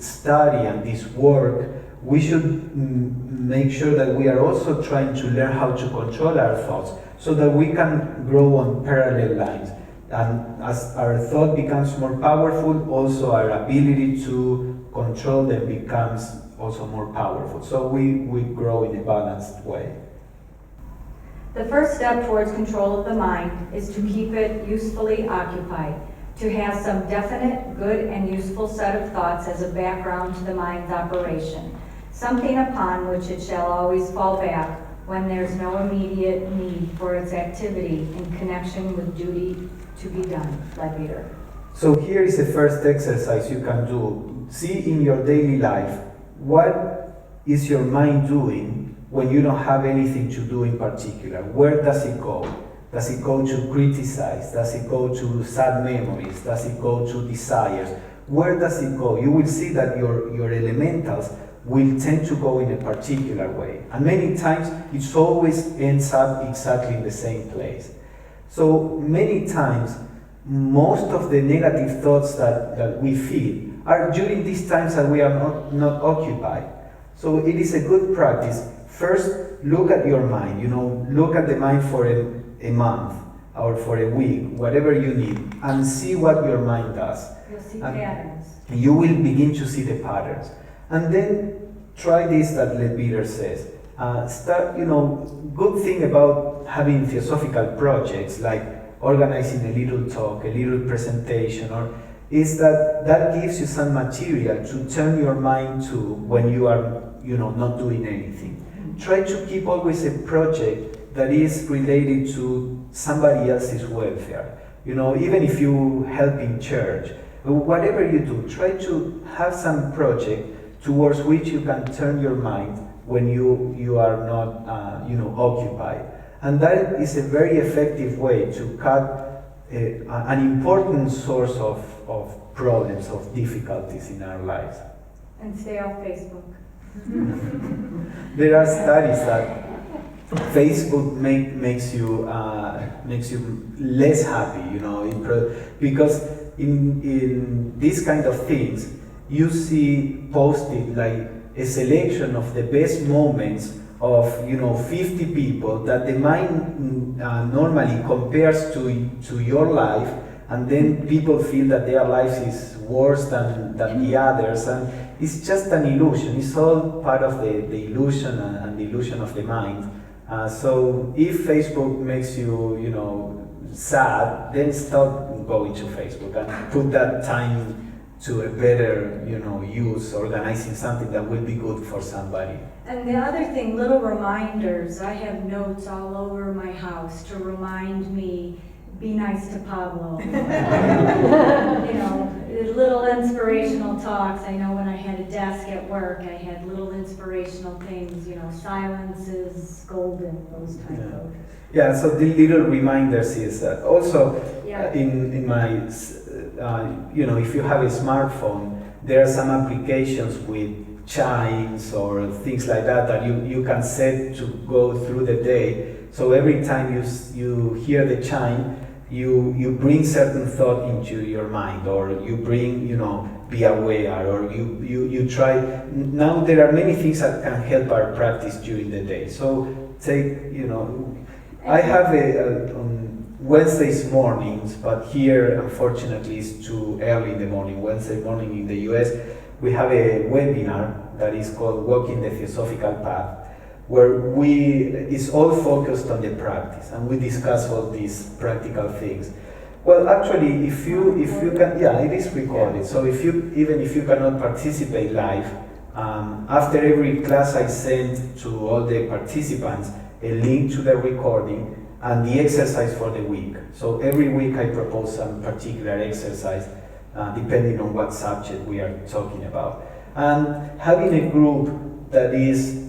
study and this work, we should make sure that we are also trying to learn how to control our thoughts, so that we can grow on parallel lines. And as our thought becomes more powerful, also our ability to control them becomes also more powerful. So we grow in a balanced way. The first step towards control of the mind is to keep it usefully occupied, to have some definite, good and useful set of thoughts as a background to the mind's operation, something upon which it shall always fall back when there's no immediate need for its activity in connection with duty to be done. Leadbeater. So here is the first exercise you can do. See in your daily life, what is your mind doing when you don't have anything to do in particular? Where does it go? Does it go to criticize? Does it go to sad memories? Does it go to desires? Where does it go? You will see that your elementals will tend to go in a particular way. And many times it always ends up exactly in the same place. So many times, most of the negative thoughts that we feel are during these times that we are not occupied. So it is a good practice. First, look at your mind, look at the mind for a month or for a week, whatever you need, and see what your mind does. You'll see patterns. You will begin to see the patterns. And then try this that Leadbeater says. Good thing about having theosophical projects like organizing a little talk, a little presentation, is that gives you some material to turn your mind to when you are, not doing anything. Try to keep always a project that is related to somebody else's welfare. Even if you help in church, whatever you do, try to have some project towards which you can turn your mind when you are not, occupied. And that is a very effective way to cut an important source of problems, of difficulties in our lives. And stay off Facebook. There are studies that Facebook makes you less happy, because in these kind of things you see posted like a selection of the best moments of 50 people that the mind normally compares to your life, and then people feel that their life is worse than the others, and it's just an illusion. It's all part of the illusion and the illusion of the mind. So if Facebook makes you sad, then stop going to Facebook and put that time to a better use, organizing something that will be good for somebody. And the other thing, little reminders. I have notes all over my house to remind me, be nice to Pablo. Little inspirational talks. I know when I had a desk at work, I had little inspirational things, silence is golden, those type of. Yeah, so the little reminders is also in my, if you have a smartphone, there are some applications with chimes or things like that you can set to go through the day. So every time you hear the chime, you bring certain thought into your mind, or you bring, be aware, or you try. Now there are many things that can help our practice during the day. So take, I have on Wednesdays mornings, but here unfortunately it's too early in the morning. Wednesday morning in the US, we have a webinar that is called Walking the Theosophical Path, where it's all focused on the practice, and we discuss all these practical things. Well, actually, if you can, it is recorded. So even if you cannot participate live, after every class I send to all the participants a link to the recording and the exercise for the week. So every week I propose some particular exercise, depending on what subject we are talking about. And having a group that is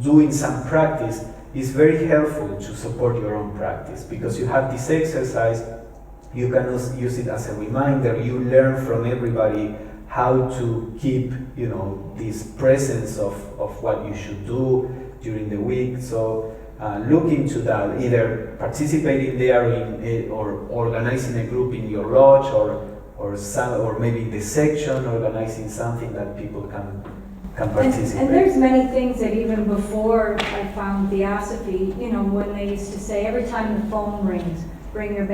doing some practice is very helpful to support your own practice, because you have this exercise, you can use it as a reminder, you learn from everybody how to keep, this presence of what you should do during the week. So look into that, either participating there or organizing a group in your lodge, or maybe in the section, organizing something that people can participate. And there's many things that even before I found Theosophy, when they used to say every time the phone rings, bring your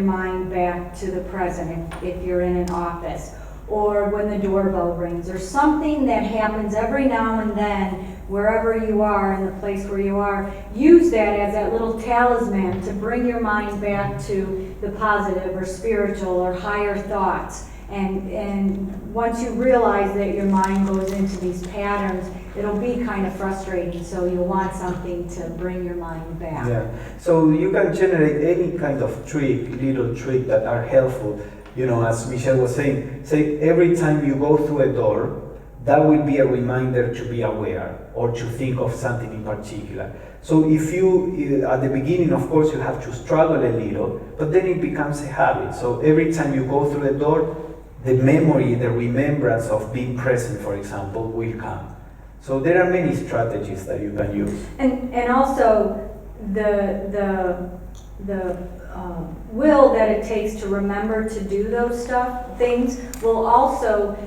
mind back to the present if you're in an office, or when the doorbell rings, or something that happens every now and then, wherever you are, in the place where you are, use that as that little talisman to bring your mind back to the positive or spiritual or higher thoughts. And once you realize that your mind goes into these patterns, it'll be kind of frustrating, so you'll want something to bring your mind back. Yeah, so you can generate any kind of little trick that are helpful. As Michelle was saying, say every time you go through a door, that will be a reminder to be aware or to think of something in particular. So if you, at the beginning, of course, you have to struggle a little, but then it becomes a habit. So every time you go through the door, the memory, the remembrance of being present, for example, will come. So there are many strategies that you can use. And also the will that it takes to remember to do those things will also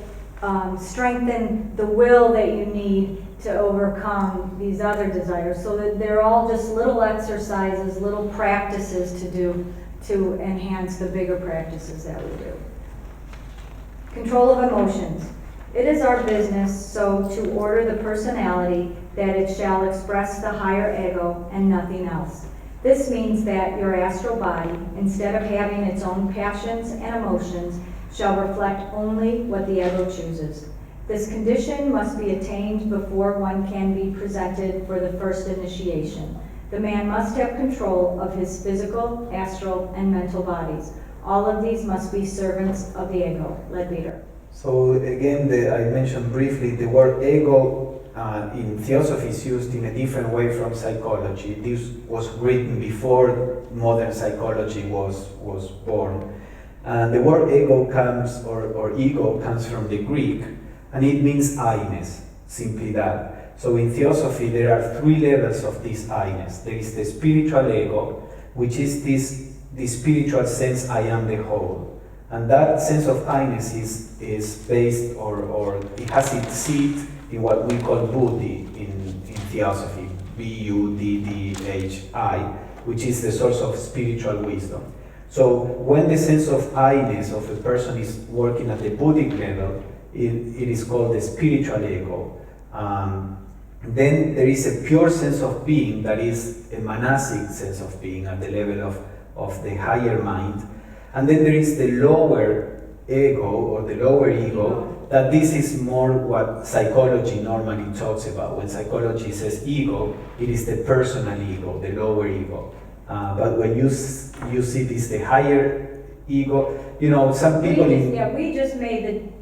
strengthen the will that you need to overcome these other desires. So that they're all just little exercises, little practices to do to enhance the bigger practices that we do. Control of emotions. It is our business so to order the personality that it shall express the higher ego and nothing else. This means that your astral body, instead of having its own passions and emotions, shall reflect only what the ego chooses. This condition must be attained before one can be presented for the first initiation. The man must have control of his physical, astral, and mental bodies. All of these must be servants of the ego. Leader. So again, I mentioned briefly the word ego in theosophy is used in a different way from psychology. This was written before modern psychology was born. And the word ego comes, or ego comes from the Greek, and it means I-ness, simply that. So in theosophy, there are three levels of this I-ness. There is the spiritual ego, which is this spiritual sense, I am the whole. And that sense of I-ness is based, or it has its seat in what we call buddhi in theosophy, B-U-D-D-H-I, which is the source of spiritual wisdom. So when the sense of I-ness of a person is working at the buddhic level, it is called the spiritual ego. Then there is a pure sense of being that is a manasic sense of being at the level of the higher mind. And then there is the lower ego or the lower ego, that this is more what psychology normally talks about. When psychology says ego, it is the personal ego, the lower ego. But when you see this, the higher ego, some people... We just made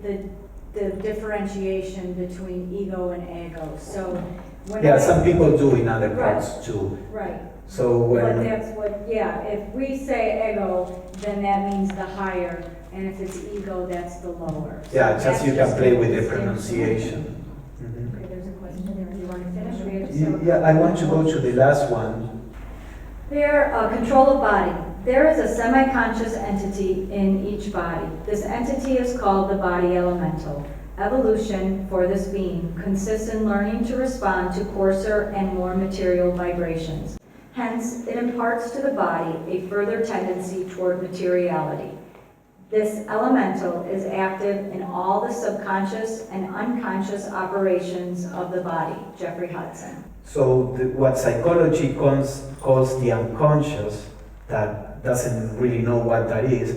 the differentiation between ego and ego. So some people do in other parts too. Right. So when... But that's what, if we say ego, then that means the higher, and if it's ego, that's the lower. So just you can play with the pronunciation. Mm-hmm. Okay, there's a question there. Do you want to finish? I want to go to the last one. Control of body. There is a semi-conscious entity in each body. This entity is called the body elemental. Evolution for this being consists in learning to respond to coarser and more material vibrations. Hence, it imparts to the body a further tendency toward materiality. This elemental is active in all the subconscious and unconscious operations of the body. Jeffrey Hudson. So what psychology calls the unconscious, that doesn't really know what that is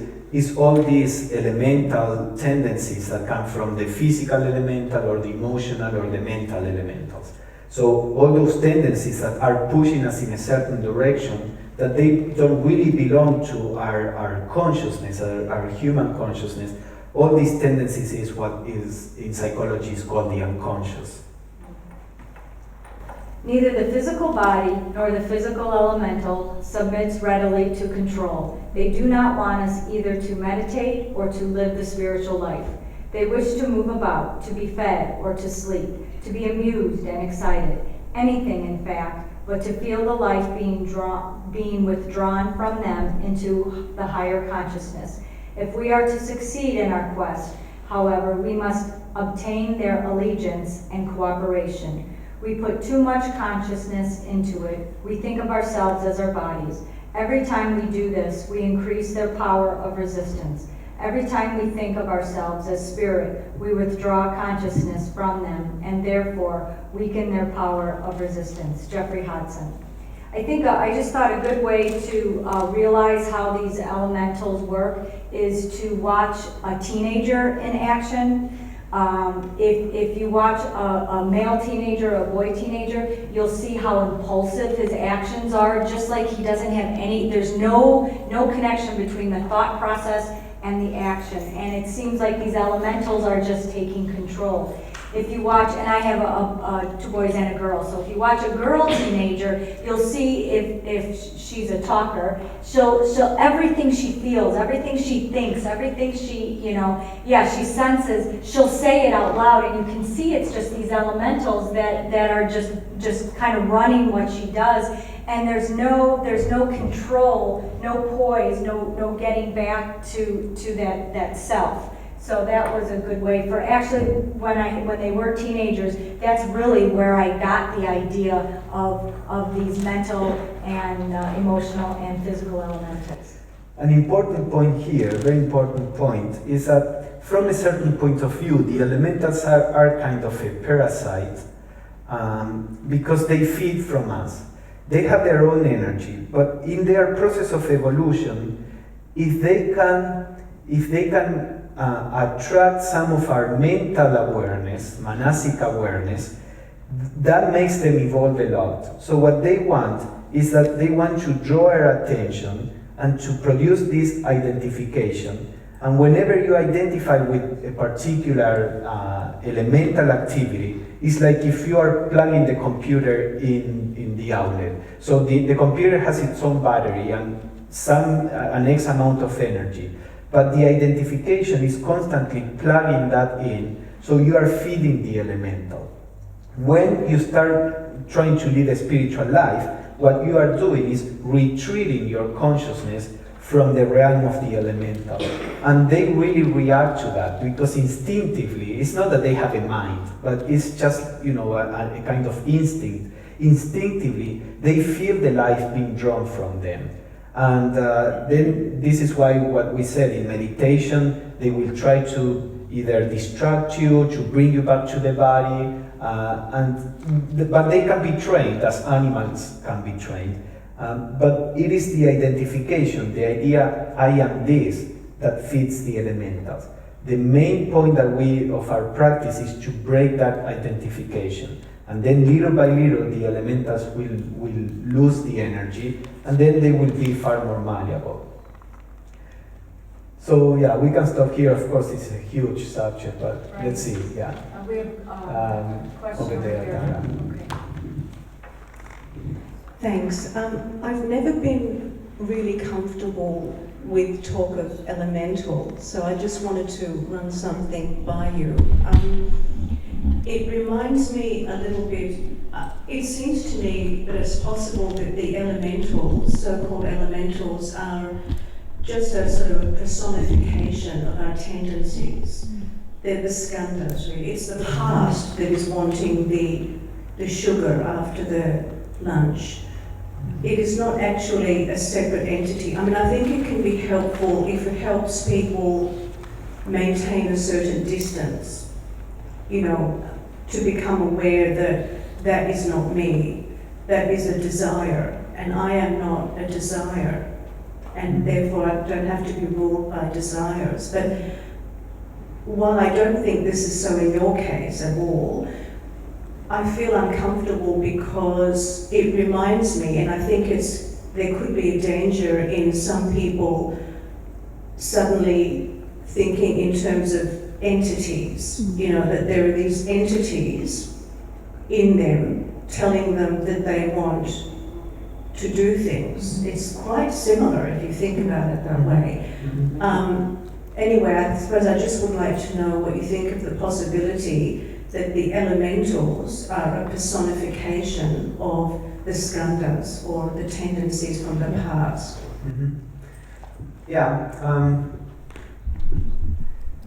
all these elemental tendencies that come from the physical elemental or the emotional or the mental elementals. So all those tendencies that are pushing us in a certain direction, that they don't really belong to our consciousness, our human consciousness. All these tendencies is what is in psychology is called the unconscious. Neither the physical body nor the physical elemental submits readily to control. They do not want us either to meditate or to live the spiritual life. They wish to move about, to be fed or to sleep, to be amused and excited, anything in fact, but to feel the life being withdrawn from them into the higher consciousness. If we are to succeed in our quest, however, we must obtain their allegiance and cooperation. We put too much consciousness into it. We think of ourselves as our bodies. Every time we do this, we increase their power of resistance. Every time we think of ourselves as spirit, we withdraw consciousness from them and therefore weaken their power of resistance. Jeffrey Hudson. I think I just thought a good way to realize how these elementals work is to watch a teenager in action. If you watch a male teenager, a boy teenager, you'll see how impulsive his actions are, just like he doesn't have there's no connection between the thought process and the action. And it seems like these elementals are just taking control. If you watch, and I have two boys and a girl, so if you watch a girl teenager, you'll see if she's a talker, she'll everything she feels, everything she thinks, everything she, she senses, she'll say it out loud, and you can see it's just these elementals that are just kind of running what she does, and there's no control, no poise, no getting back to that self. So that was a good way for, actually, when they were teenagers, that's really where I got the idea of these mental and emotional and physical elementals. An important point here, a very important point, is that from a certain point of view, the elementals are kind of a parasite because they feed from us. They have their own energy, but in their process of evolution, if they can attract some of our mental awareness, manasic awareness, that makes them evolve a lot. So what they want is that they want to draw our attention and to produce this identification. And whenever you identify with a particular elemental activity, it's like if you are plugging the computer in the outlet. So the computer has its own battery and an X amount of energy. But the identification is constantly plugging that in, so you are feeding the elemental. When you start trying to lead a spiritual life, what you are doing is retreating your consciousness from the realm of the elemental. And they really react to that, because instinctively, it's not that they have a mind, but it's just, a kind of instinct. Instinctively, they feel the life being drawn from them. And then this is why what we said in meditation, they will try to either distract you, to bring you back to the body, but they can be trained as animals can be trained. But it is the identification, the idea, I am this, that feeds the elementals. The main point of our practice is to break that identification. And then little by little, the elementals will lose the energy, and then they will be far more malleable. So yeah, we can stop here. Of course, it's a huge subject, but right. Let's see. Yeah. We have a question over there. Okay. Thanks. I've never been really comfortable with talk of elemental, so I just wanted to run something by you. It reminds me a little bit, it seems to me that it's possible that the elementals, so-called elementals, are just a sort of a personification of our tendencies. They're the skandhas, really. It's the past that is wanting the sugar after the lunch. It is not actually a separate entity. I mean, I think it can be helpful if it helps people maintain a certain distance, to become aware that that is not me, that is a desire, and I am not a desire, and therefore I don't have to be ruled by desires. But while I don't think this is so in your case at all, I feel uncomfortable because it reminds me, and I think there could be a danger in some people suddenly thinking in terms of entities, that there are these entities in them telling them that they want to do things. It's quite similar if you think about it that way. Anyway, I suppose I just would like to know what you think of the possibility that the elementals are a personification of the skandhas or the tendencies from the past. Yeah.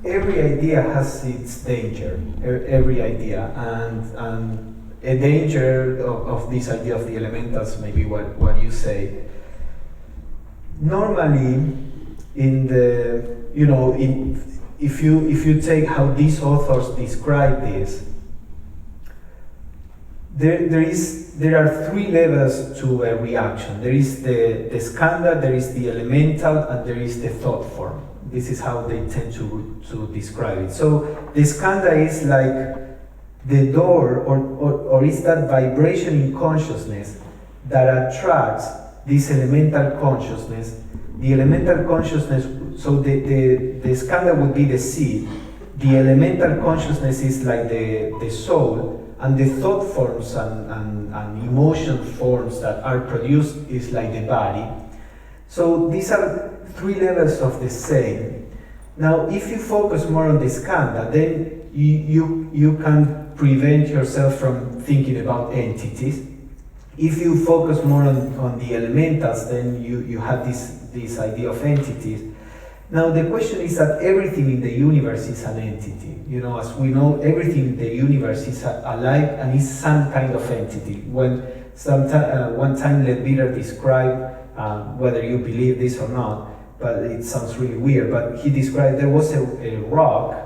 Every idea has its danger, every idea, and a danger of this idea of the elementals, maybe what you say. Normally, if you take how these authors describe this, there are three levels to a reaction. There is the skandha, there is the elemental, and there is the thought form. This is how they tend to describe it. So the skandha is like the door, or is that vibration in consciousness that attracts this elemental consciousness. The elemental consciousness, so the skandha would be the seed, the elemental consciousness is like the soul, and the thought forms and emotion forms that are produced is like the body. So these are three levels of the same. Now, if you focus more on the skandha, then you can prevent yourself from thinking about entities. If you focus more on the elementals, then you have this idea of entities. Now, the question is that everything in the universe is an entity. You know, as we know, everything in the universe is alive and is some kind of entity. When one time Leadbeater described, whether you believe this or not, but it sounds really weird, but he described there was a rock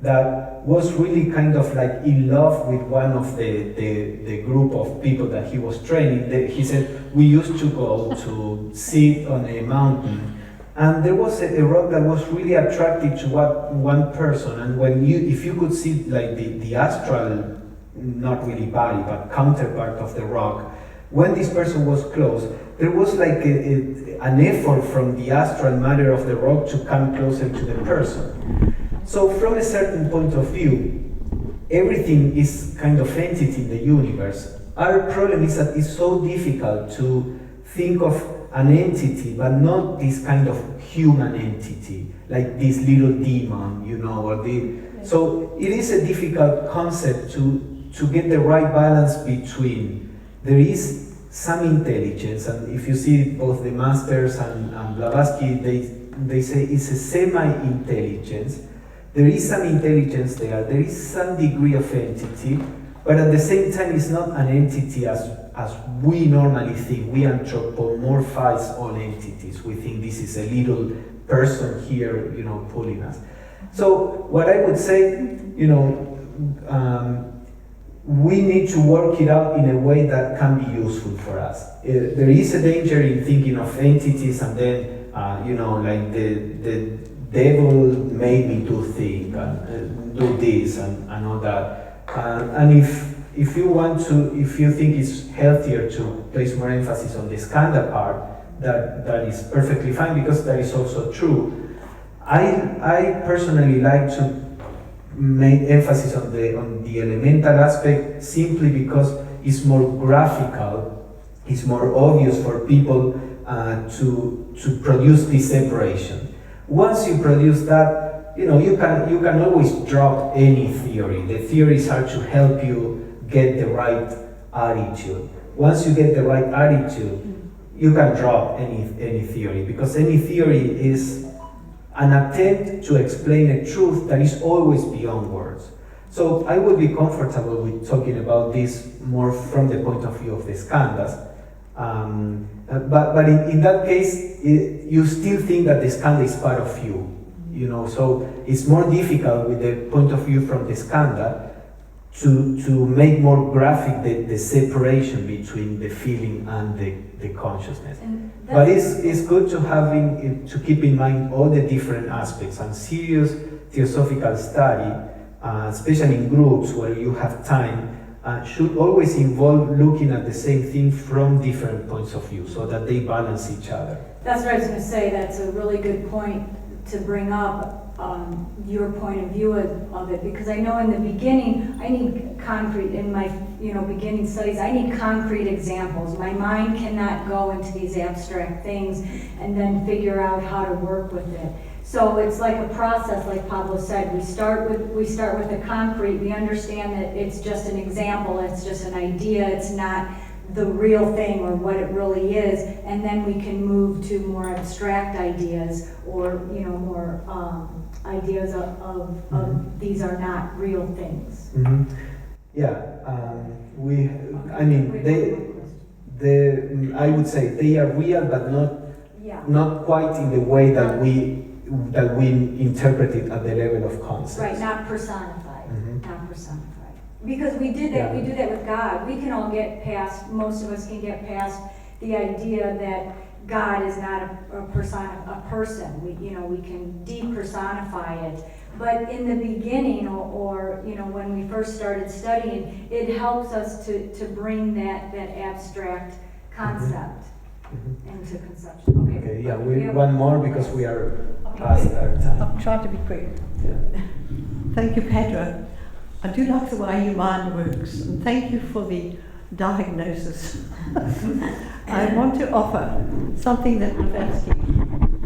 that was really kind of like in love with one of the group of people that he was training. He said, we used to go to sit on a mountain, and there was a rock that was really attractive to one person, and if you could see like the astral, not really body, but counterpart of the rock, when this person was close, there was like an effort from the astral matter of the rock to come closer to the person. So from a certain point of view, everything is kind of entity in the universe. Our problem is that it's so difficult to think of an entity, but not this kind of human entity, like this little demon, you know, so it is a difficult concept to get the right balance between there is some intelligence, and if you see both the masters and Blavatsky, they say it's a semi-intelligence. There is some intelligence there is some degree of entity, but at the same time it's not an entity as we normally think. We anthropomorphize all entities. We think this is a little person here, you know, pulling us. So what I would say, you know, we need to work it out in a way that can be useful for us. There is a danger in thinking of entities and then, you know, like the devil made me do things and do this and all that. And if you think it's healthier to place more emphasis on the skandha part, that is perfectly fine, because that is also true. I personally like to make emphasis on the elemental aspect simply because it's more graphical, it's more obvious for people to produce this separation. Once you produce that, you know, you can always drop any theory. The theories are to help you get the right attitude. Once you get the right attitude, you can drop any theory, because any theory is an attempt to explain a truth that is always beyond words. So I would be comfortable with talking about this more from the point of view of the skandhas. But in that case, you still think that the skandha is part of you, you know. So it's more difficult with the point of view from the skandha to make more graphic the separation between the feeling and the consciousness. But it's good to keep in mind all the different aspects, and serious theosophical study, especially in groups where you have time, should always involve looking at the same thing from different points of view, so that they balance each other. That's what I was going to say. That's a really good point to bring up, your point of view of it, because I know in the beginning I need concrete in my beginning studies. I need concrete examples. My mind cannot go into these abstract things and then figure out how to work with it. So it's like a process, like Pablo said. We start with the concrete. We understand that it's just an example, it's just an idea, it's not the real thing or what it really is, and then we can move to more abstract ideas, or more ideas of these are not real things. Mm-hmm. Yeah, I would say they are real, but not quite in the way that we interpret it at the level of concepts. Right, not personified. Mm-hmm. Not personified. Because we did that. Yeah. We do that with God. We can all get past. Most of us can get past the idea that God is not a person. We can depersonify it. But in the beginning, or when we first started studying, it helps us to bring that abstract concept into conception. Okay. Yeah. We one more because we are past our time. I'll try to be quick. Yeah. Thank you, Pedro. I do like the way your mind works, and thank you for the diagnosis. I want to offer something that Blavatsky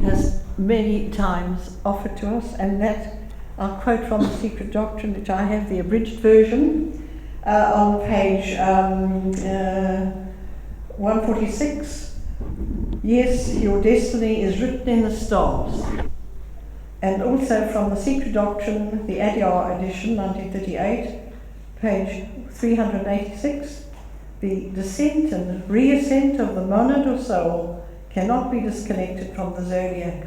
has many times offered to us, and that I'll quote from The Secret Doctrine, which I have the abridged version on page 146. Yes, your destiny is written in the stars. And also from The Secret Doctrine, the Adyar edition, 1938, page 386. The descent and reascent of the monad or soul cannot be disconnected from the zodiac.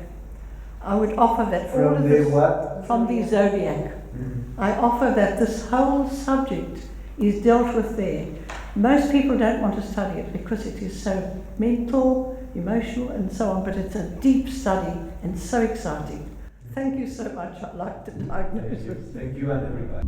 I would offer that for all of this, what? from the zodiac. I offer that this whole subject is dealt with there. Most people don't want to study it because it is so mental, emotional, and so on, but it's a deep study and so exciting. Thank you so much. I like the diagnosis. Thank you and everybody.